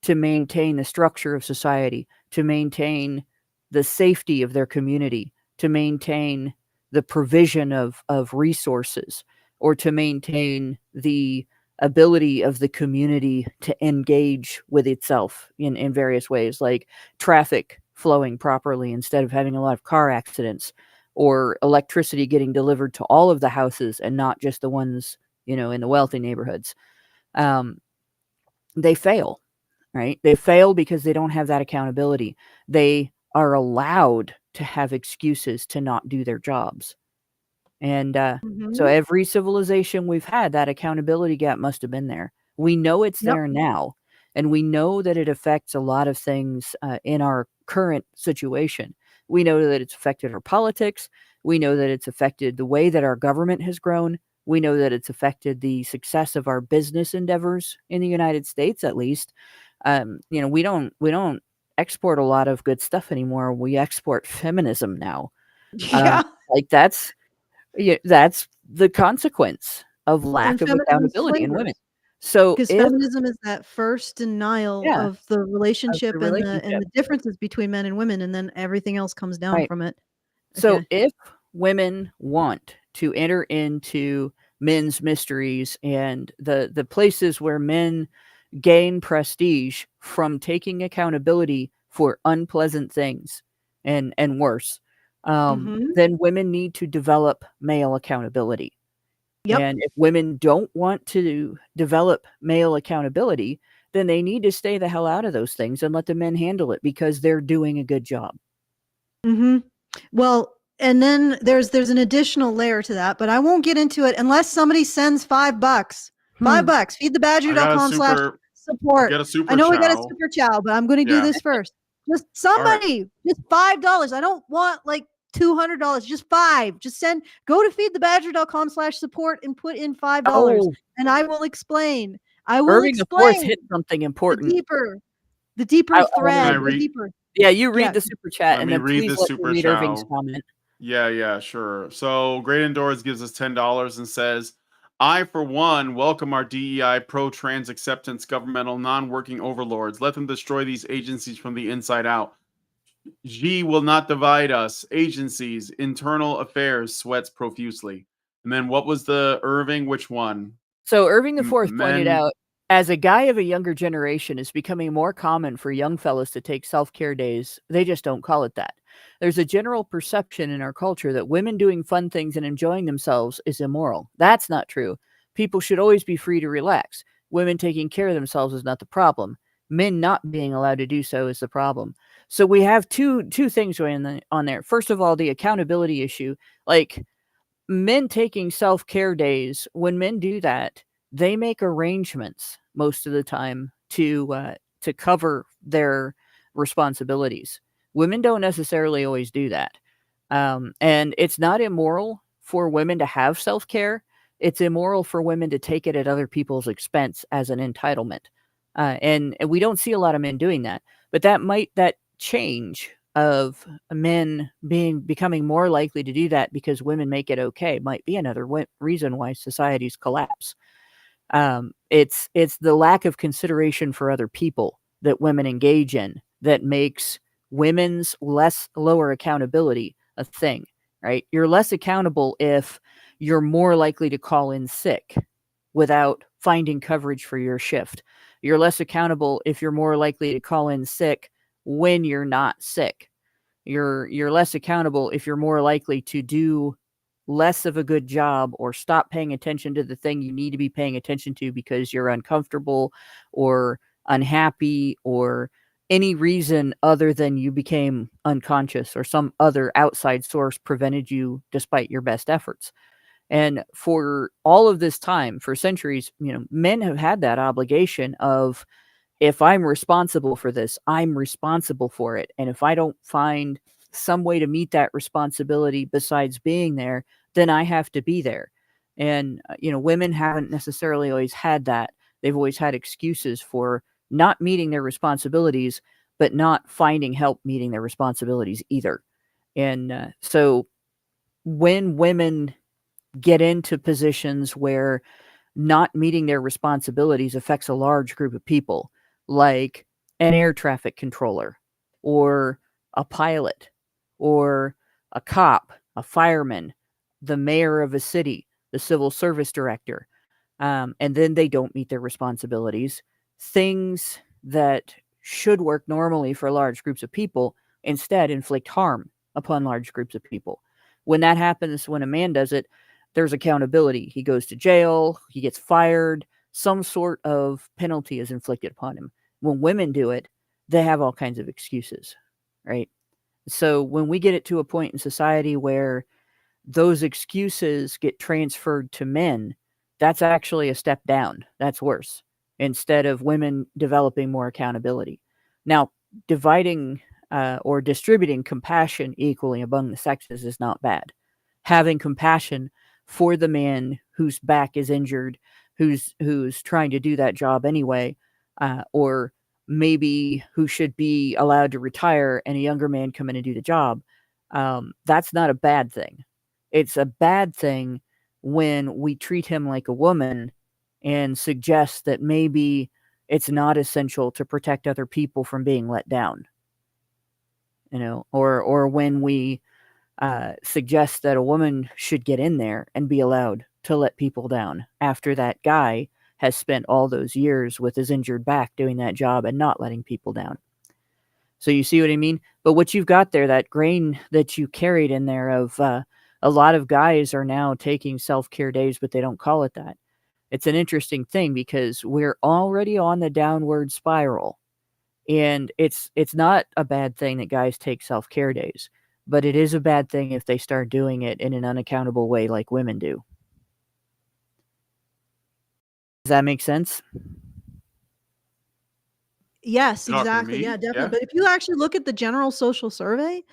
to maintain the structure of society, to maintain the safety of their community, to maintain the provision of resources, or to maintain the ability of the community to engage with itself in various ways, like traffic flowing properly instead of having a lot of car accidents, or electricity getting delivered to all of the houses and not just the ones, in the wealthy neighborhoods. They fail, right? They fail because they don't have that accountability. They are allowed to have excuses to not do their jobs. And so every civilization we've had, that accountability gap must have been there. We know it's there now, and we know that it affects a lot of things in our current situation. We know that it's affected our politics. We know that it's affected the way that our government has grown. We know that it's affected the success of our business endeavors in the United States, at least. We don't export a lot of good stuff anymore. We export feminism now. Yeah. That's the consequence of lack of accountability in women. So because feminism is that first denial of the relationship, of the relationship and the differences between men and women, and then everything else comes down from it. So if women want to enter into men's mysteries and the places where men gain prestige from taking accountability for unpleasant things and worse, then women need to develop male accountability. And if women don't want to develop male accountability, then they need to stay the hell out of those things and let the men handle it, because they're doing a good job. Well, and then there's an additional layer to that, but I won't get into it unless somebody sends $5. $5. feedthebadger.com/support. Get a super I know we got a chow. super chow, but I'm going to do this first. Just somebody, just $5. I don't want like $200, just $5. Just go to feedthebadger.com/support and put in $5, and I will explain. I will Irving the Fourth explain hit something important. The deeper thread. Yeah, you read the super chat and then please let me read Irving's comment. Yeah, sure. So Great Indoors gives us $10 and says, I, for one, welcome our DEI pro-trans acceptance governmental non-working overlords. Let them destroy these agencies from the inside out. G will not divide us. Agencies, internal affairs, sweats profusely. And then what was the Irving? Which one? So Irving the Fourth pointed out, as a guy of a younger generation, it's becoming more common for young fellas to take self-care days. They just don't call it that. There's a general perception in our culture that women doing fun things and enjoying themselves is immoral. That's not true. People should always be free to relax. Women taking care of themselves is not the problem. Men not being allowed to do so is the problem. So we have two things going on there. First of all, the accountability issue. Like, men taking self-care days, when men do that, they make arrangements most of the time to cover their responsibilities. Women don't necessarily always do that. And it's not immoral for women to have self-care. It's immoral for women to take it at other people's expense as an entitlement. And we don't see a lot of men doing that. But that change of men becoming more likely to do that because women make it okay might be another reason why societies collapse. It's the lack of consideration for other people that women engage in that makes women's lower accountability a thing, right? You're less accountable if you're more likely to call in sick without finding coverage for your shift. You're less accountable if you're more likely to call in sick when you're not sick. You're less accountable if you're more likely to do less of a good job or stop paying attention to the thing you need to be paying attention to because you're uncomfortable or unhappy or any reason other than you became unconscious or some other outside source prevented you despite your best efforts. And for all of this time, for centuries, men have had that obligation of, if I'm responsible for this, I'm responsible for it. And if I don't find some way to meet that responsibility besides being there, then I have to be there. And, women haven't necessarily always had that. They've always had excuses for not meeting their responsibilities, but not finding help meeting their responsibilities either. And so when women get into positions where not meeting their responsibilities affects a large group of people, like an air traffic controller or a pilot or a cop, a fireman, the mayor of a city, the civil service director, and then they don't meet their responsibilities. Things that should work normally for large groups of people instead inflict harm upon large groups of people. When that happens, when a man does it, there's accountability. He goes to jail, he gets fired, some sort of penalty is inflicted upon him. When women do it, they have all kinds of excuses, right? So when we get it to a point in society where those excuses get transferred to men, that's actually a step down. That's worse. Instead of women developing more accountability. Now, dividing or distributing compassion equally among the sexes is not bad. Having compassion for the man whose back is injured, who's trying to do that job anyway, or maybe who should be allowed to retire and a younger man come in and do the job, that's not a bad thing. It's a bad thing when we treat him like a woman and suggest that maybe it's not essential to protect other people from being let down. Or when we suggest that a woman should get in there and be allowed to let people down after that guy has spent all those years with his injured back doing that job and not letting people down. So you see what I mean? But what you've got there, that grain that you carried in there of a lot of guys are now taking self-care days, but they don't call it that. It's an interesting thing because we're already on the downward spiral. And it's not a bad thing that guys take self-care days, but it is a bad thing if they start doing it in an unaccountable way like women do. Does that make sense? Yes, exactly. Yeah, definitely. Yeah. But if you actually look at the general social survey,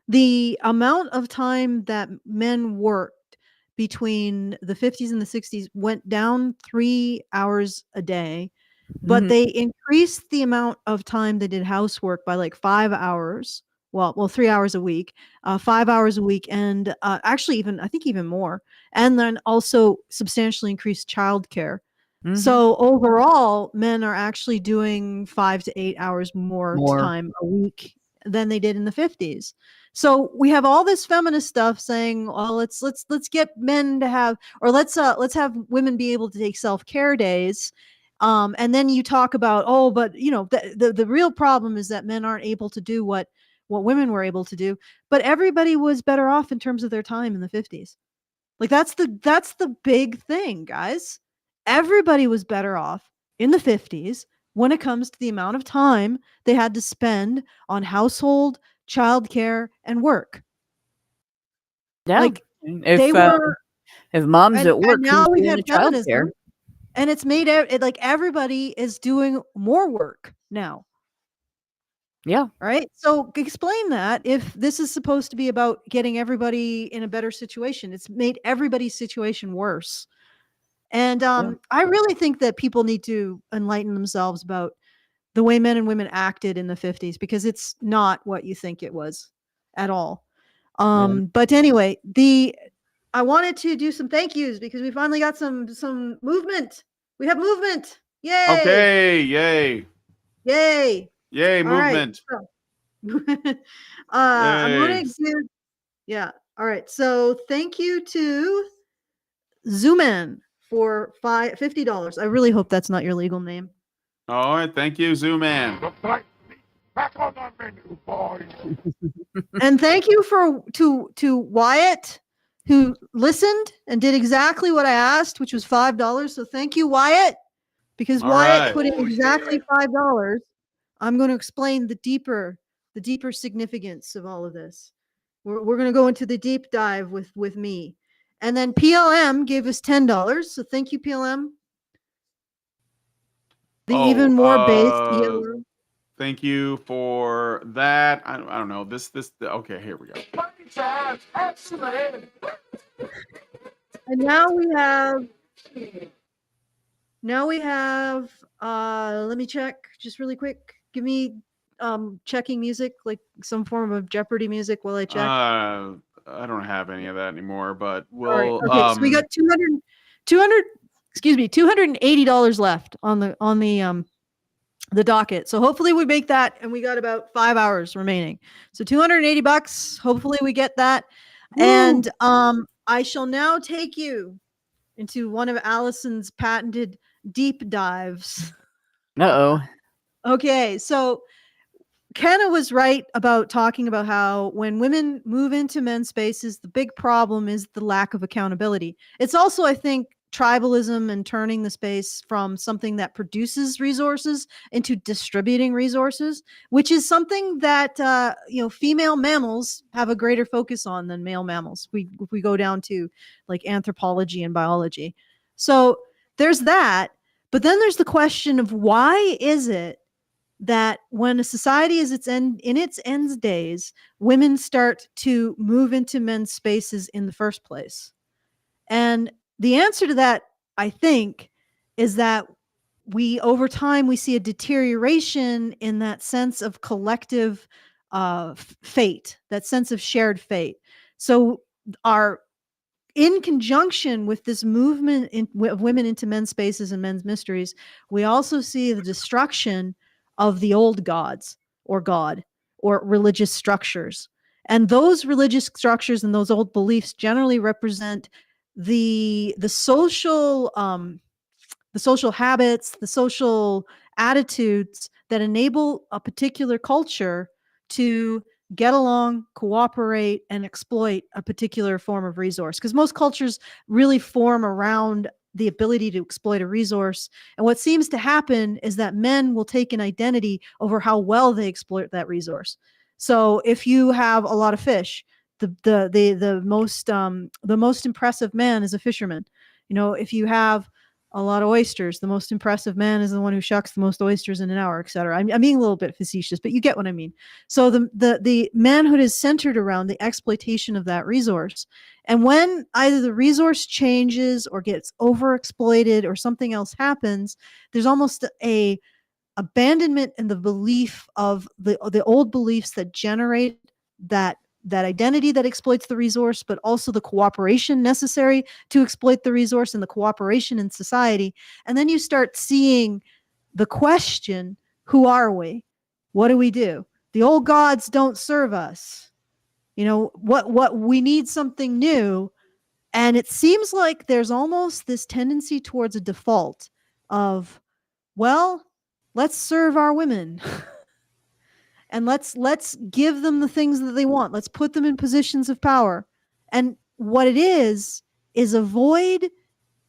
the amount of time that men worked between the 50s and the 60s went down 3 hours a day, but they increased the amount of time they did housework by like 5 hours. Well, 3 hours a week, 5 hours a week, and actually even I think even more. And then also substantially increased childcare. So overall, men are actually doing 5 to 8 hours more time a week than they did in the 50s. So we have all this feminist stuff saying, "Oh, let's get men to have, or let's have women be able to take self-care days." And then you talk about, oh, but you know, the real problem is that men aren't able to do what women were able to do. But everybody was better off in terms of their time in the 50s. Like that's the big thing, guys. Everybody was better off in the 50s when it comes to the amount of time they had to spend on household, childcare, and work. Yeah. Like if mom's at work, and now who's we've doing had the childcare? feminism, and it's made it like everybody is doing more work now. Yeah. Right. So explain that if this is supposed to be about getting everybody in a better situation. It's made everybody's situation worse. And I really think that people need to enlighten themselves about the way men and women acted in the 50s, because it's not what you think it was at all. But anyway, I wanted to do some thank yous because we finally got some movement. We have movement. Yay. Okay. Yay. Yay. Yay. All Movement. Right. So, I'm going to give, yeah. All right. So thank you to Zooman for $50. I really hope that's not your legal name. All right. Thank you, Zooman. Back on the menu, boys. And thank you to Wyatt, who listened and did exactly what I asked, which was $5. So thank you, Wyatt, because All Wyatt right. put in exactly $5. I'm going to explain the deeper significance of all of this. We're going to go into the deep dive with me. And then PLM gave us $10. So thank you, PLM. The even more based yellow. Thank you for that. I don't know. Okay, here we go. Excellent. And now we have let me check just really quick. Give me checking music, like some form of Jeopardy music while I check. I don't have any of that anymore, but we'll right. Okay, so we got $280 left on the docket. So hopefully we make that, and we got about 5 hours remaining. So $280. Hopefully we get that. Woo! And I shall now take you into one of Alison's patented deep dives. Uh-oh. Okay, so Kenna was right about talking about how when women move into men's spaces, the big problem is the lack of accountability. It's also, I think, tribalism and turning the space from something that produces resources into distributing resources, which is something that female mammals have a greater focus on than male mammals. If we go down to like anthropology and biology. So there's that, but then there's the question of why is it that when a society is in its end days, women start to move into men's spaces in the first place? And the answer to that, I think, is that over time, we see a deterioration in that sense of collective fate, that sense of shared fate. So in conjunction with this movement of women into men's spaces and men's mysteries, we also see the destruction of the old gods or God or religious structures. And those religious structures and those old beliefs generally represent the social habits, the social attitudes that enable a particular culture to get along, cooperate, and exploit a particular form of resource. Because most cultures really form around the ability to exploit a resource. And what seems to happen is that men will take an identity over how well they exploit that resource. So if you have a lot of fish, the most impressive man is a fisherman. If you have a lot of oysters. The most impressive man is the one who shucks the most oysters in an hour, etc. I'm being a little bit facetious, but you get what I mean. So the manhood is centered around the exploitation of that resource. And when either the resource changes or gets overexploited or something else happens, there's almost a abandonment in the belief of the old beliefs that generate that identity that exploits the resource, but also the cooperation necessary to exploit the resource and the cooperation in society. And then you start seeing the question, who are we? What do we do? The old gods don't serve us. You know, what we need something new. And it seems like there's almost this tendency towards a default of, well, let's serve our women. And let's give them the things that they want. Let's put them in positions of power. And what it is a void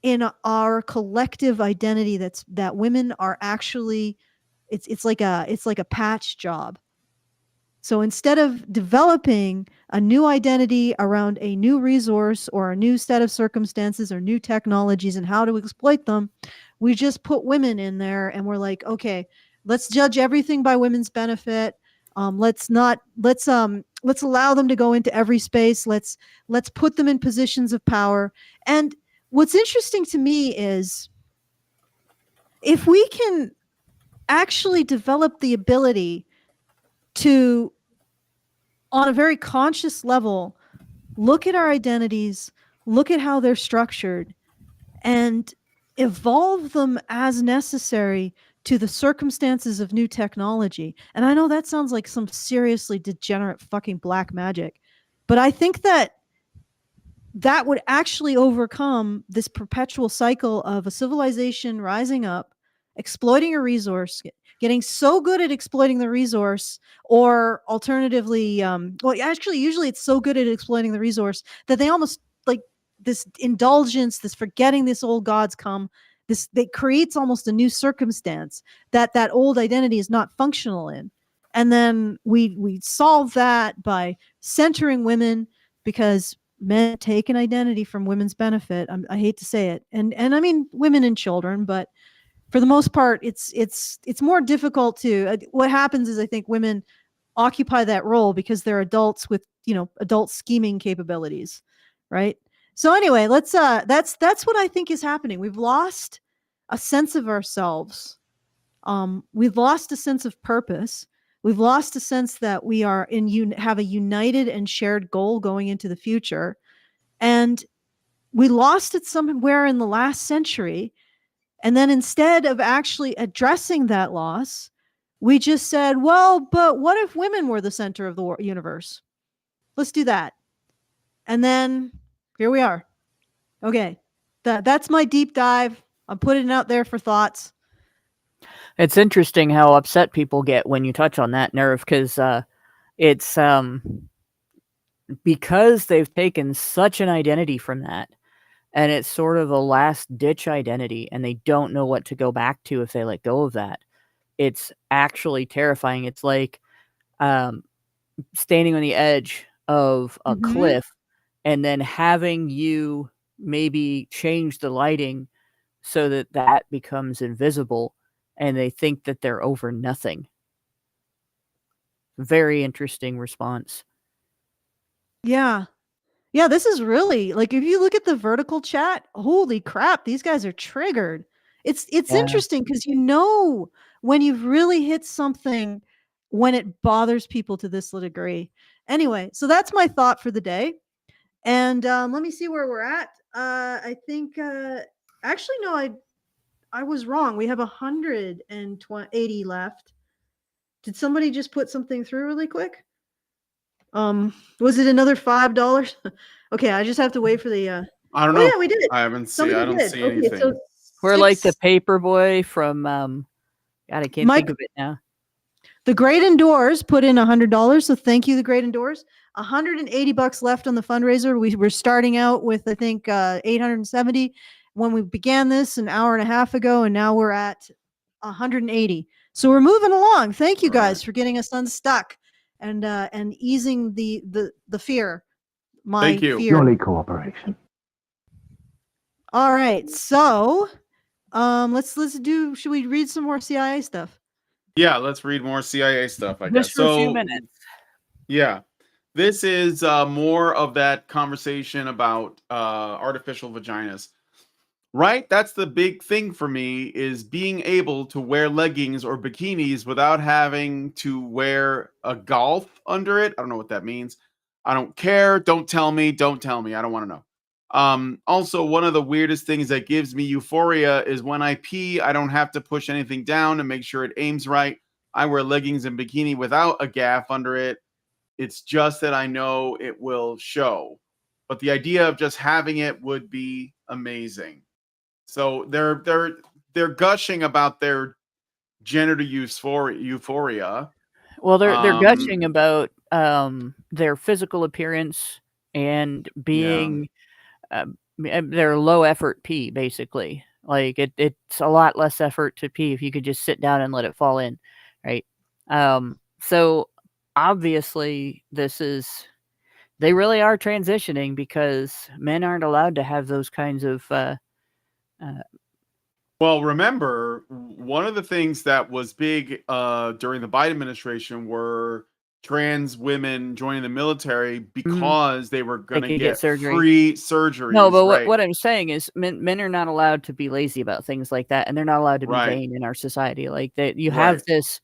in our collective identity that women are actually, it's like a patch job. So instead of developing a new identity around a new resource or a new set of circumstances or new technologies and how to exploit them, we just put women in there and we're like, okay, let's judge everything by women's benefit. Let's allow them to go into every space. Let's put them in positions of power. And what's interesting to me is if we can actually develop the ability to, on a very conscious level, look at our identities, look at how they're structured, and evolve them as necessary to the circumstances of new technology. And I know that sounds like some seriously degenerate fucking black magic, but I think that would actually overcome this perpetual cycle of a civilization rising up, exploiting a resource, getting so good at exploiting the resource, or alternatively, usually it's so good at exploiting the resource that they almost like this indulgence, this forgetting this old gods come, that creates almost a new circumstance that old identity is not functional in. And then we solve that by centering women, because men take an identity from women's benefit. I hate to say it. And I mean women and children, but for the most part, it's more difficult to, what happens is I think women occupy that role because they're adults with, adult scheming capabilities. Right. So anyway, that's what I think is happening. We've lost a sense of ourselves. We've lost a sense of purpose. We've lost a sense that we are have a united and shared goal going into the future. And we lost it somewhere in the last century. And then instead of actually addressing that loss, we just said, well, but what if women were the center of the universe? Let's do that. And then here we are. Okay. That's my deep dive. I'm putting it out there for thoughts. It's interesting how upset people get when you touch on that nerve, because it's because they've taken such an identity from that, and it's sort of a last ditch identity, and they don't know what to go back to if they let go of that. It's actually terrifying. It's like standing on the edge of a cliff and then having you maybe change the lighting so that becomes invisible, and they think that they're over nothing. Very interesting response. Yeah. Yeah, this is really, like, if you look at the vertical chat, holy crap, these guys are triggered. It's interesting because when you've really hit something, when it bothers people to this degree. Anyway, so that's my thought for the day. And let me see where we're at. I think actually no, I was wrong. We have 180 left. Did somebody just put something through really quick? Was it another $5? Okay, I just have to wait for the I don't know. Yeah, we did it. I don't see anything. So we're like the paper boy from God, I can't think of it now. The Great Indoors put in $100, so thank you, the Great Indoors. $180 left on the fundraiser. We were starting out with, I think, 870 when we began this an hour and a half ago, and now we're at 180. So we're moving along. Thank you guys for getting us unstuck and easing the fear. Thank you. Fear. Jolly cooperation. All right, so Should we read some more CIA stuff? Yeah, let's read more CIA stuff, I Just guess. for a few So, minutes. yeah. This is more of that conversation about artificial vaginas. Right? That's the big thing for me, is being able to wear leggings or bikinis without having to wear a golf under it. I don't know what that means. I don't care. Don't tell me. Don't tell me. I don't want to know. Also, one of the weirdest things that gives me euphoria is when I pee, I don't have to push anything down to make sure it aims right. I wear leggings and bikini without a gaff under it. It's just that I know it will show. But the idea of just having it would be amazing. So they're gushing about their gender euphoria. Well, they're gushing about their physical appearance and being their low effort pee, basically. Like it's a lot less effort to pee if you could just sit down and let it fall in, right? So obviously they really are transitioning, because men aren't allowed to have those kinds of well, remember, one of the things that was big during the Biden administration were trans women joining the military because they were going to get surgery. free surgeries. No, but right? what I'm saying is men are not allowed to be lazy about things like that, and they're not allowed to be vain in our society. Like that, you have this,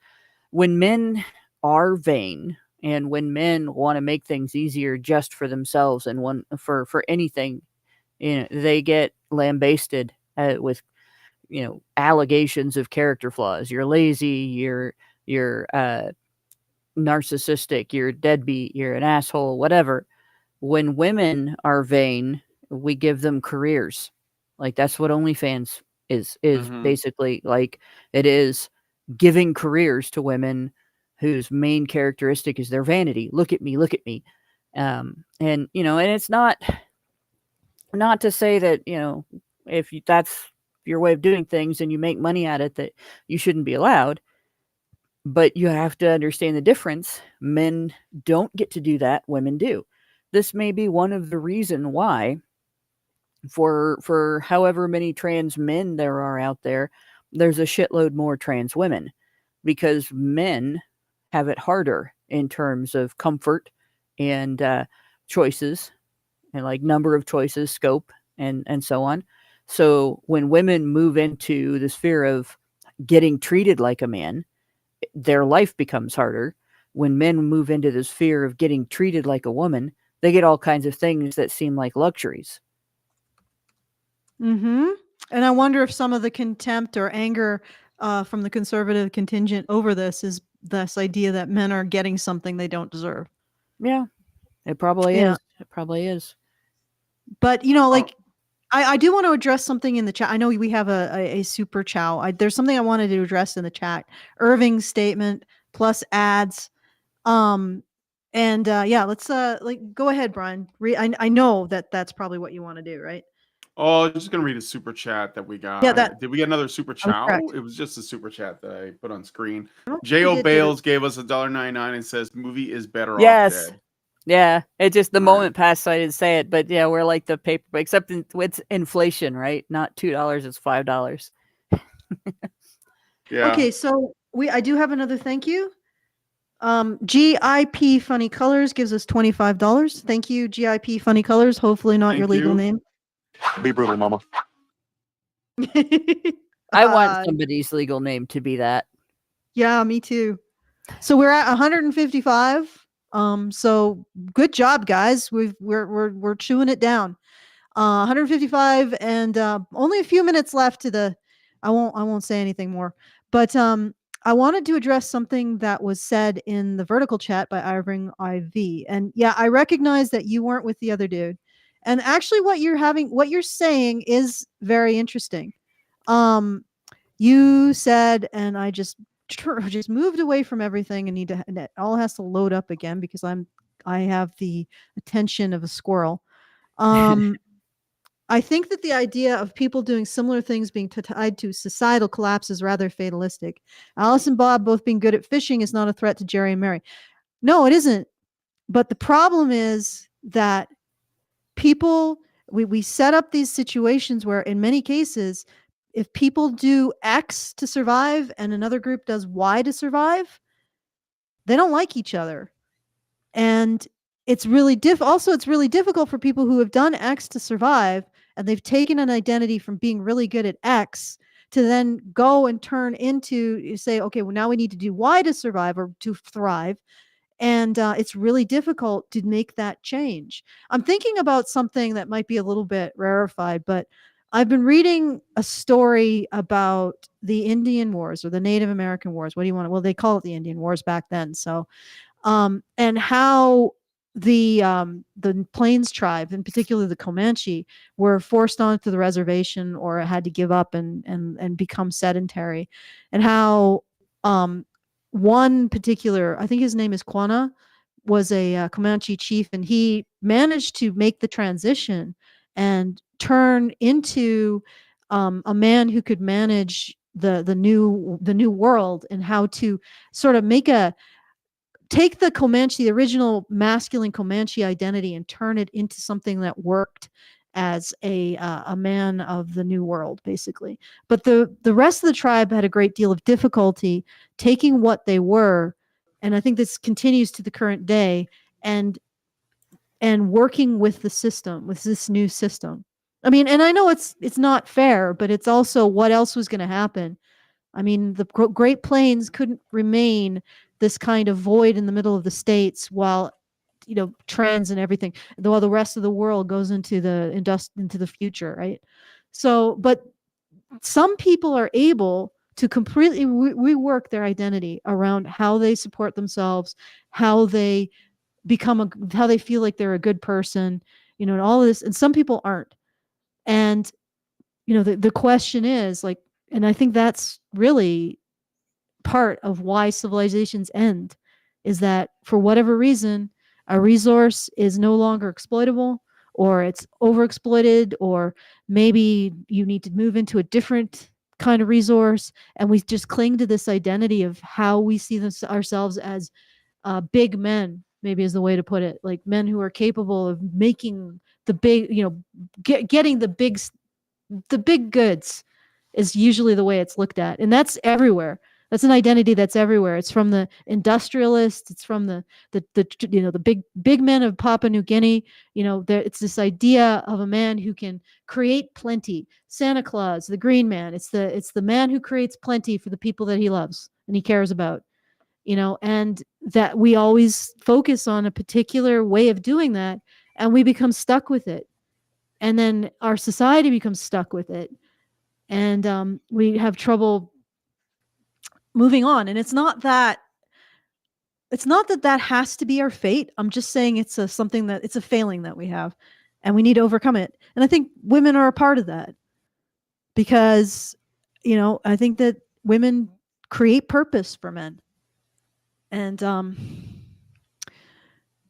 when men are vain and when men want to make things easier just for themselves and for anything, they get lambasted with allegations of character flaws. You're lazy, you're narcissistic, you're a deadbeat, you're an asshole, whatever. When women are vain, we give them careers. Like that's what OnlyFans is basically. Like it is giving careers to women whose main characteristic is their vanity. Look at me, look at me. And it's not to say that, if that's your way of doing things and you make money at it, that you shouldn't be allowed. But you have to understand the difference. Men don't get to do that. Women do. This may be one of the reason why, for however many trans men there are out there, there's a shitload more trans women, because men have it harder in terms of comfort and choices, and like number of choices, scope, and so on. So when women move into the sphere of getting treated like a man, their life becomes harder. When men move into the sphere of getting treated like a woman, they get all kinds of things that seem like luxuries. And I wonder if some of the contempt or anger from the conservative contingent over this is this idea that men are getting something they don't deserve. Yeah, it probably is. It probably is. But, like, I do want to address something in the chat. I know we have a super chow. There's something I wanted to address in the chat. Irving's statement plus ads. Let's go ahead, Brian. I know that's probably what you want to do, right? Oh, I'm just gonna read a super chat that we got. Yeah, did we get another super chow? It was just a super chat that I put on screen. J.O. Bales gave us $1.99 and says movie is better off dead. Yeah, it just the moment passed, so I didn't say it. But yeah, we're like the paper, except it's inflation, right? Not $2, it's $5. Yeah. Okay, so I do have another thank you. GIP Funny Colors gives us $25. Thank you, GIP Funny Colors. Hopefully not your legal name. Be brutal, mama. I want somebody's legal name to be that. Yeah, me too. So we're at 155. So good job, guys. We're chewing it down. 155 and only a few minutes left to the. I won't say anything more. But I wanted to address something that was said in the vertical chat by Irving IV. And yeah, I recognize that you weren't with the other dude. And actually what you're saying is very interesting. You said, and I just moved away from everything and and it all has to load up again because I have the attention of a squirrel. I think that the idea of people doing similar things being tied to societal collapse is rather fatalistic. Alice and Bob both being good at fishing is not a threat to Jerry and Mary. No, it isn't. But the problem is that people, we set up these situations where in many cases, if people do X to survive and another group does Y to survive, they don't like each other. And it's really it's really difficult for people who have done X to survive, and they've taken an identity from being really good at X to then go and turn into, you say, okay, well, now we need to do Y to survive or to thrive. And it's really difficult to make that change. I'm thinking about something that might be a little bit rarefied, but I've been reading a story about the Indian Wars or the Native American Wars. What do you want? Well, they call it the Indian Wars back then. So, and how the Plains tribe, in particular the Comanche, were forced onto the reservation or had to give up and become sedentary, and how one particular, I think his name is Quanah, was a Comanche chief, and he managed to make the transition and turn into a man who could manage the new world, and how to sort of take the Comanche, the original masculine Comanche identity, and turn it into something that worked as a man of the new world, basically. But the rest of the tribe had a great deal of difficulty taking what they were, and I think this continues to the current day, and working with the system, with this new system. I mean, and I know it's not fair, but it's also what else was going to happen. I mean, the Great Plains couldn't remain this kind of void in the middle of the states while, trends and everything, while the rest of the world goes into the future, right? So, but some people are able to completely rework their identity around how they support themselves, how they how they feel like they're a good person, and all of this. And some people aren't. And, the question is like, and I think that's really part of why civilizations end, is that for whatever reason, a resource is no longer exploitable, or it's overexploited, or maybe you need to move into a different kind of resource, and we just cling to this identity of how we see ourselves as big men, maybe is the way to put it, like men who are capable of making the big, getting the big goods is usually the way it's looked at. And that's everywhere. That's an identity that's everywhere. It's from the industrialists. It's from the big men of Papua New Guinea. It's this idea of a man who can create plenty. Santa Claus, the green man. It's the man who creates plenty for the people that he loves and he cares about. And that we always focus on a particular way of doing that, and we become stuck with it. And then our society becomes stuck with it. And we have trouble moving on. And it's not that has to be our fate. I'm just saying it's a failing that we have, and we need to overcome it. And I think women are a part of that, because, I think that women create purpose for men. And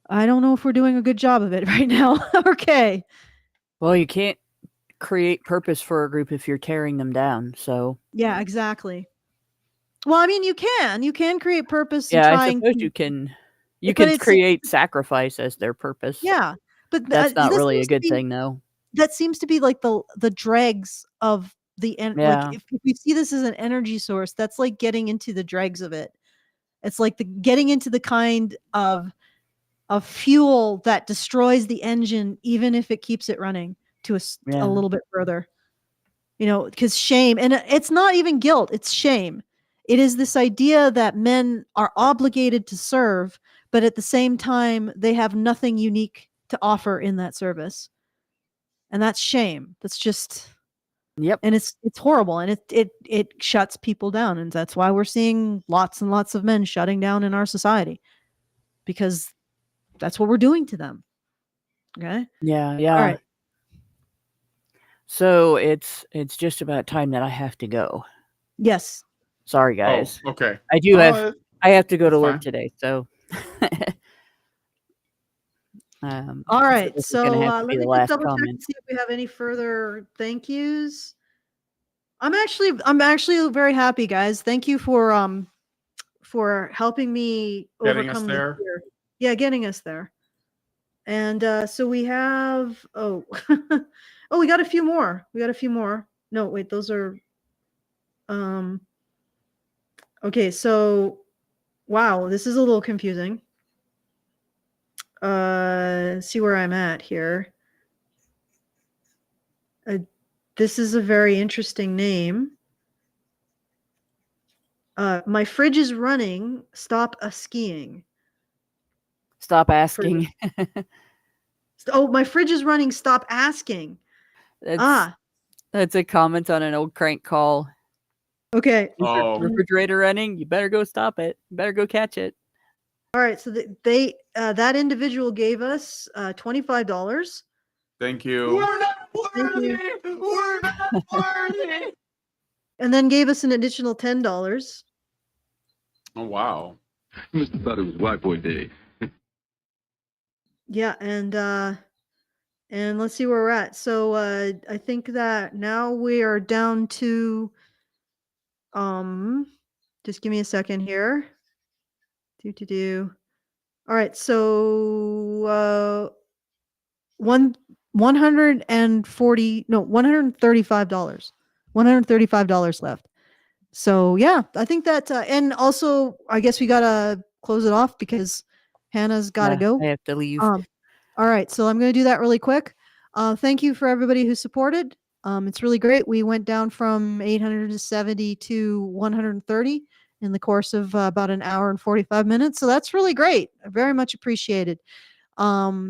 I don't know if we're doing a good job of it right now. Okay. Well, you can't create purpose for a group if you're tearing them down. So yeah, exactly. Well, I mean, you can create purpose. Yeah, I suppose you can create sacrifice as their purpose. Yeah, but that's not really a good thing, though. That seems to be like the dregs of the end. Yeah. Like if you see this as an energy source, that's like getting into the dregs of it. It's like getting into the kind of fuel that destroys the engine, even if it keeps it running to a little bit further. Because shame, and it's not even guilt, it's shame. It is this idea that men are obligated to serve, but at the same time, they have nothing unique to offer in that service. And that's shame. That's just, yep. And it's horrible, and it shuts people down. And that's why we're seeing lots and lots of men shutting down in our society, because that's what we're doing to them. Okay. Yeah. All right. So it's just about time that I have to go. Yes. Sorry, guys. Oh, okay. I have to go to work today. So. All right. So let me just double check and see if we have any further thank yous. I'm actually very happy, guys. Thank you for helping me overcome this fear. Yeah, getting us there. And so we have we got a few more. No, wait, those are Okay, so wow, this is a little confusing. See where I'm at here. This is a very interesting name. My fridge is running. Stop skiing. Stop asking. Oh, my fridge is running. Stop asking. That's a comment on an old crank call. Okay. Is your refrigerator running? You better go stop it. You better go catch it. All right. So that individual gave us $25. Thank you. We're not worthy. We're not worthy. And then gave us an additional $10. Oh wow. Must have thought it was White Boy Day. Yeah, and let's see where we're at. So I think that now we are down to just give me a second here. All right, so $135. $135 left. So yeah, I think that and also I guess we gotta close it off because Hannah's gotta go. I have to leave. All right, so I'm gonna do that really quick. Thank you for everybody who supported. It's really great. We went down from 870 to 130 in the course of about an hour and 45 minutes. So that's really great. Very much appreciated. Yeah,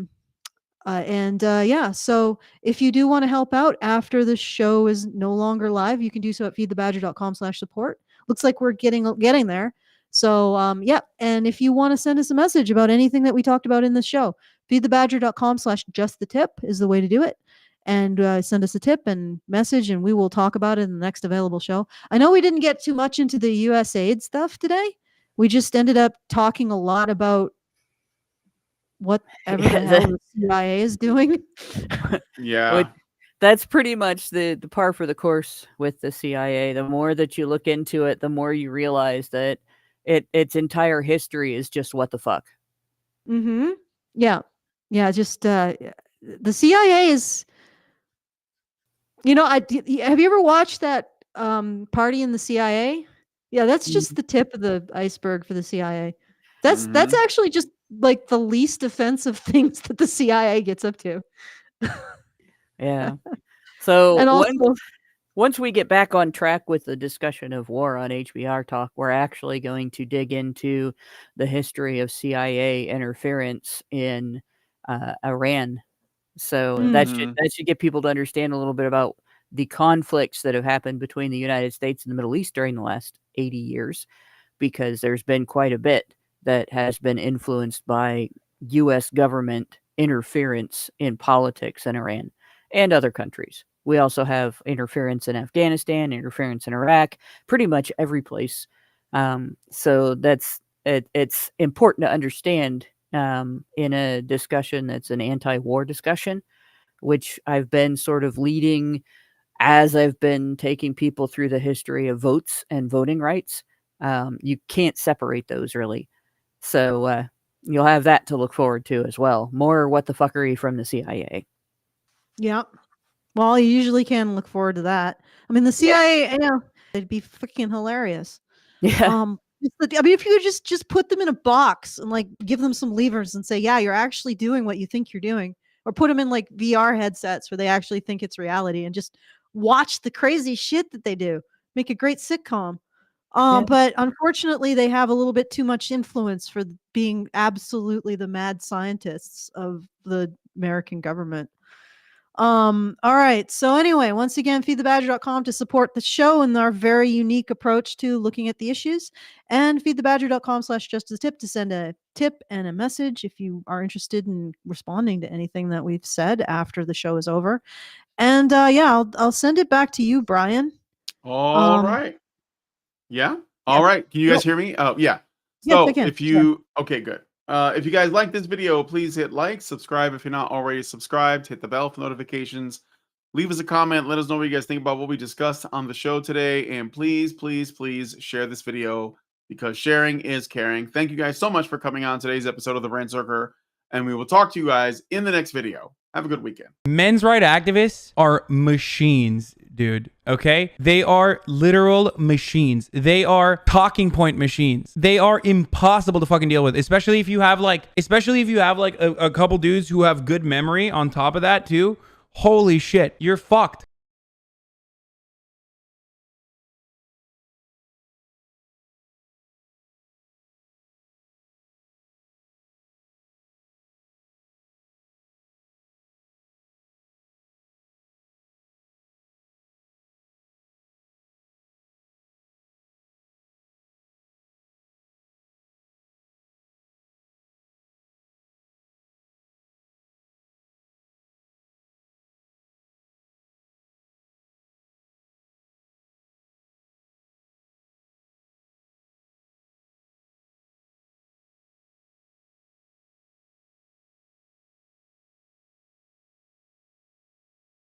so if you do want to help out after the show is no longer live, you can do so at feedthebadger.com/support. Looks like we're getting there. So yeah, and if you want to send us a message about anything that we talked about in this show, feedthebadger.com/justthetip is the way to do it. And send us a tip and message, and we will talk about it in the next available show. I know we didn't get too much into the USAID stuff today. We just ended up talking a lot about whatever the hell the CIA is doing. Yeah. That's pretty much the par for the course with the CIA. The more that you look into it, the more you realize that its entire history is just what the fuck. Mm-hmm. Yeah. Yeah. Just the CIA is, have you ever watched that Party in the CIA? Yeah, that's just the tip of the iceberg for the CIA. That's actually just like the least offensive things that the CIA gets up to. Yeah. So and also, once we get back on track with the discussion of war on HBR Talk, we're actually going to dig into the history of CIA interference in Iran. So that should get people to understand a little bit about the conflicts that have happened between the United States and the Middle East during the last 80 years, because there's been quite a bit that has been influenced by U.S. government interference in politics in Iran and other countries. We also have interference in Afghanistan, interference in Iraq, pretty much every place. So it's important to understand in a discussion that's an anti-war discussion, which I've been sort of leading as I've been taking people through the history of votes and voting rights. You can't separate those really. So you'll have that to look forward to as well. More what the fuckery from the CIA. Yeah. Well, you usually can look forward to that. I mean, the CIA, it'd be freaking hilarious. Yeah. I mean, if you could just put them in a box and like give them some levers and say, yeah, you're actually doing what you think you're doing, or put them in like VR headsets where they actually think it's reality and just watch the crazy shit that they do. Make a great sitcom. But unfortunately, they have a little bit too much influence for being absolutely the mad scientists of the American government. All right. So anyway, once again, feedthebadger.com to support the show and our very unique approach to looking at the issues, and feedthebadger.com/justthetip to send a tip and a message if you are interested in responding to anything that we've said after the show is over. And yeah, I'll send it back to you, Brian. All right. Yeah. All right. Can you guys hear me? Oh, yeah. So yes, I can. if you, okay, good. If you guys like this video, please hit like, subscribe if you're not already subscribed, hit the bell for notifications, leave us a comment, let us know what you guys think about what we discussed on the show today, and please, please, please share this video because sharing is caring. Thank you guys so much for coming on today's episode of the Rant Circle, and we will talk to you guys in the next video. Have a good weekend. Men's rights activists are machines. dude. Okay? They are literal machines. They are talking point machines. They are impossible to fucking deal with, especially if you have like a couple dudes who have good memory on top of that too. Holy shit, you're fucked.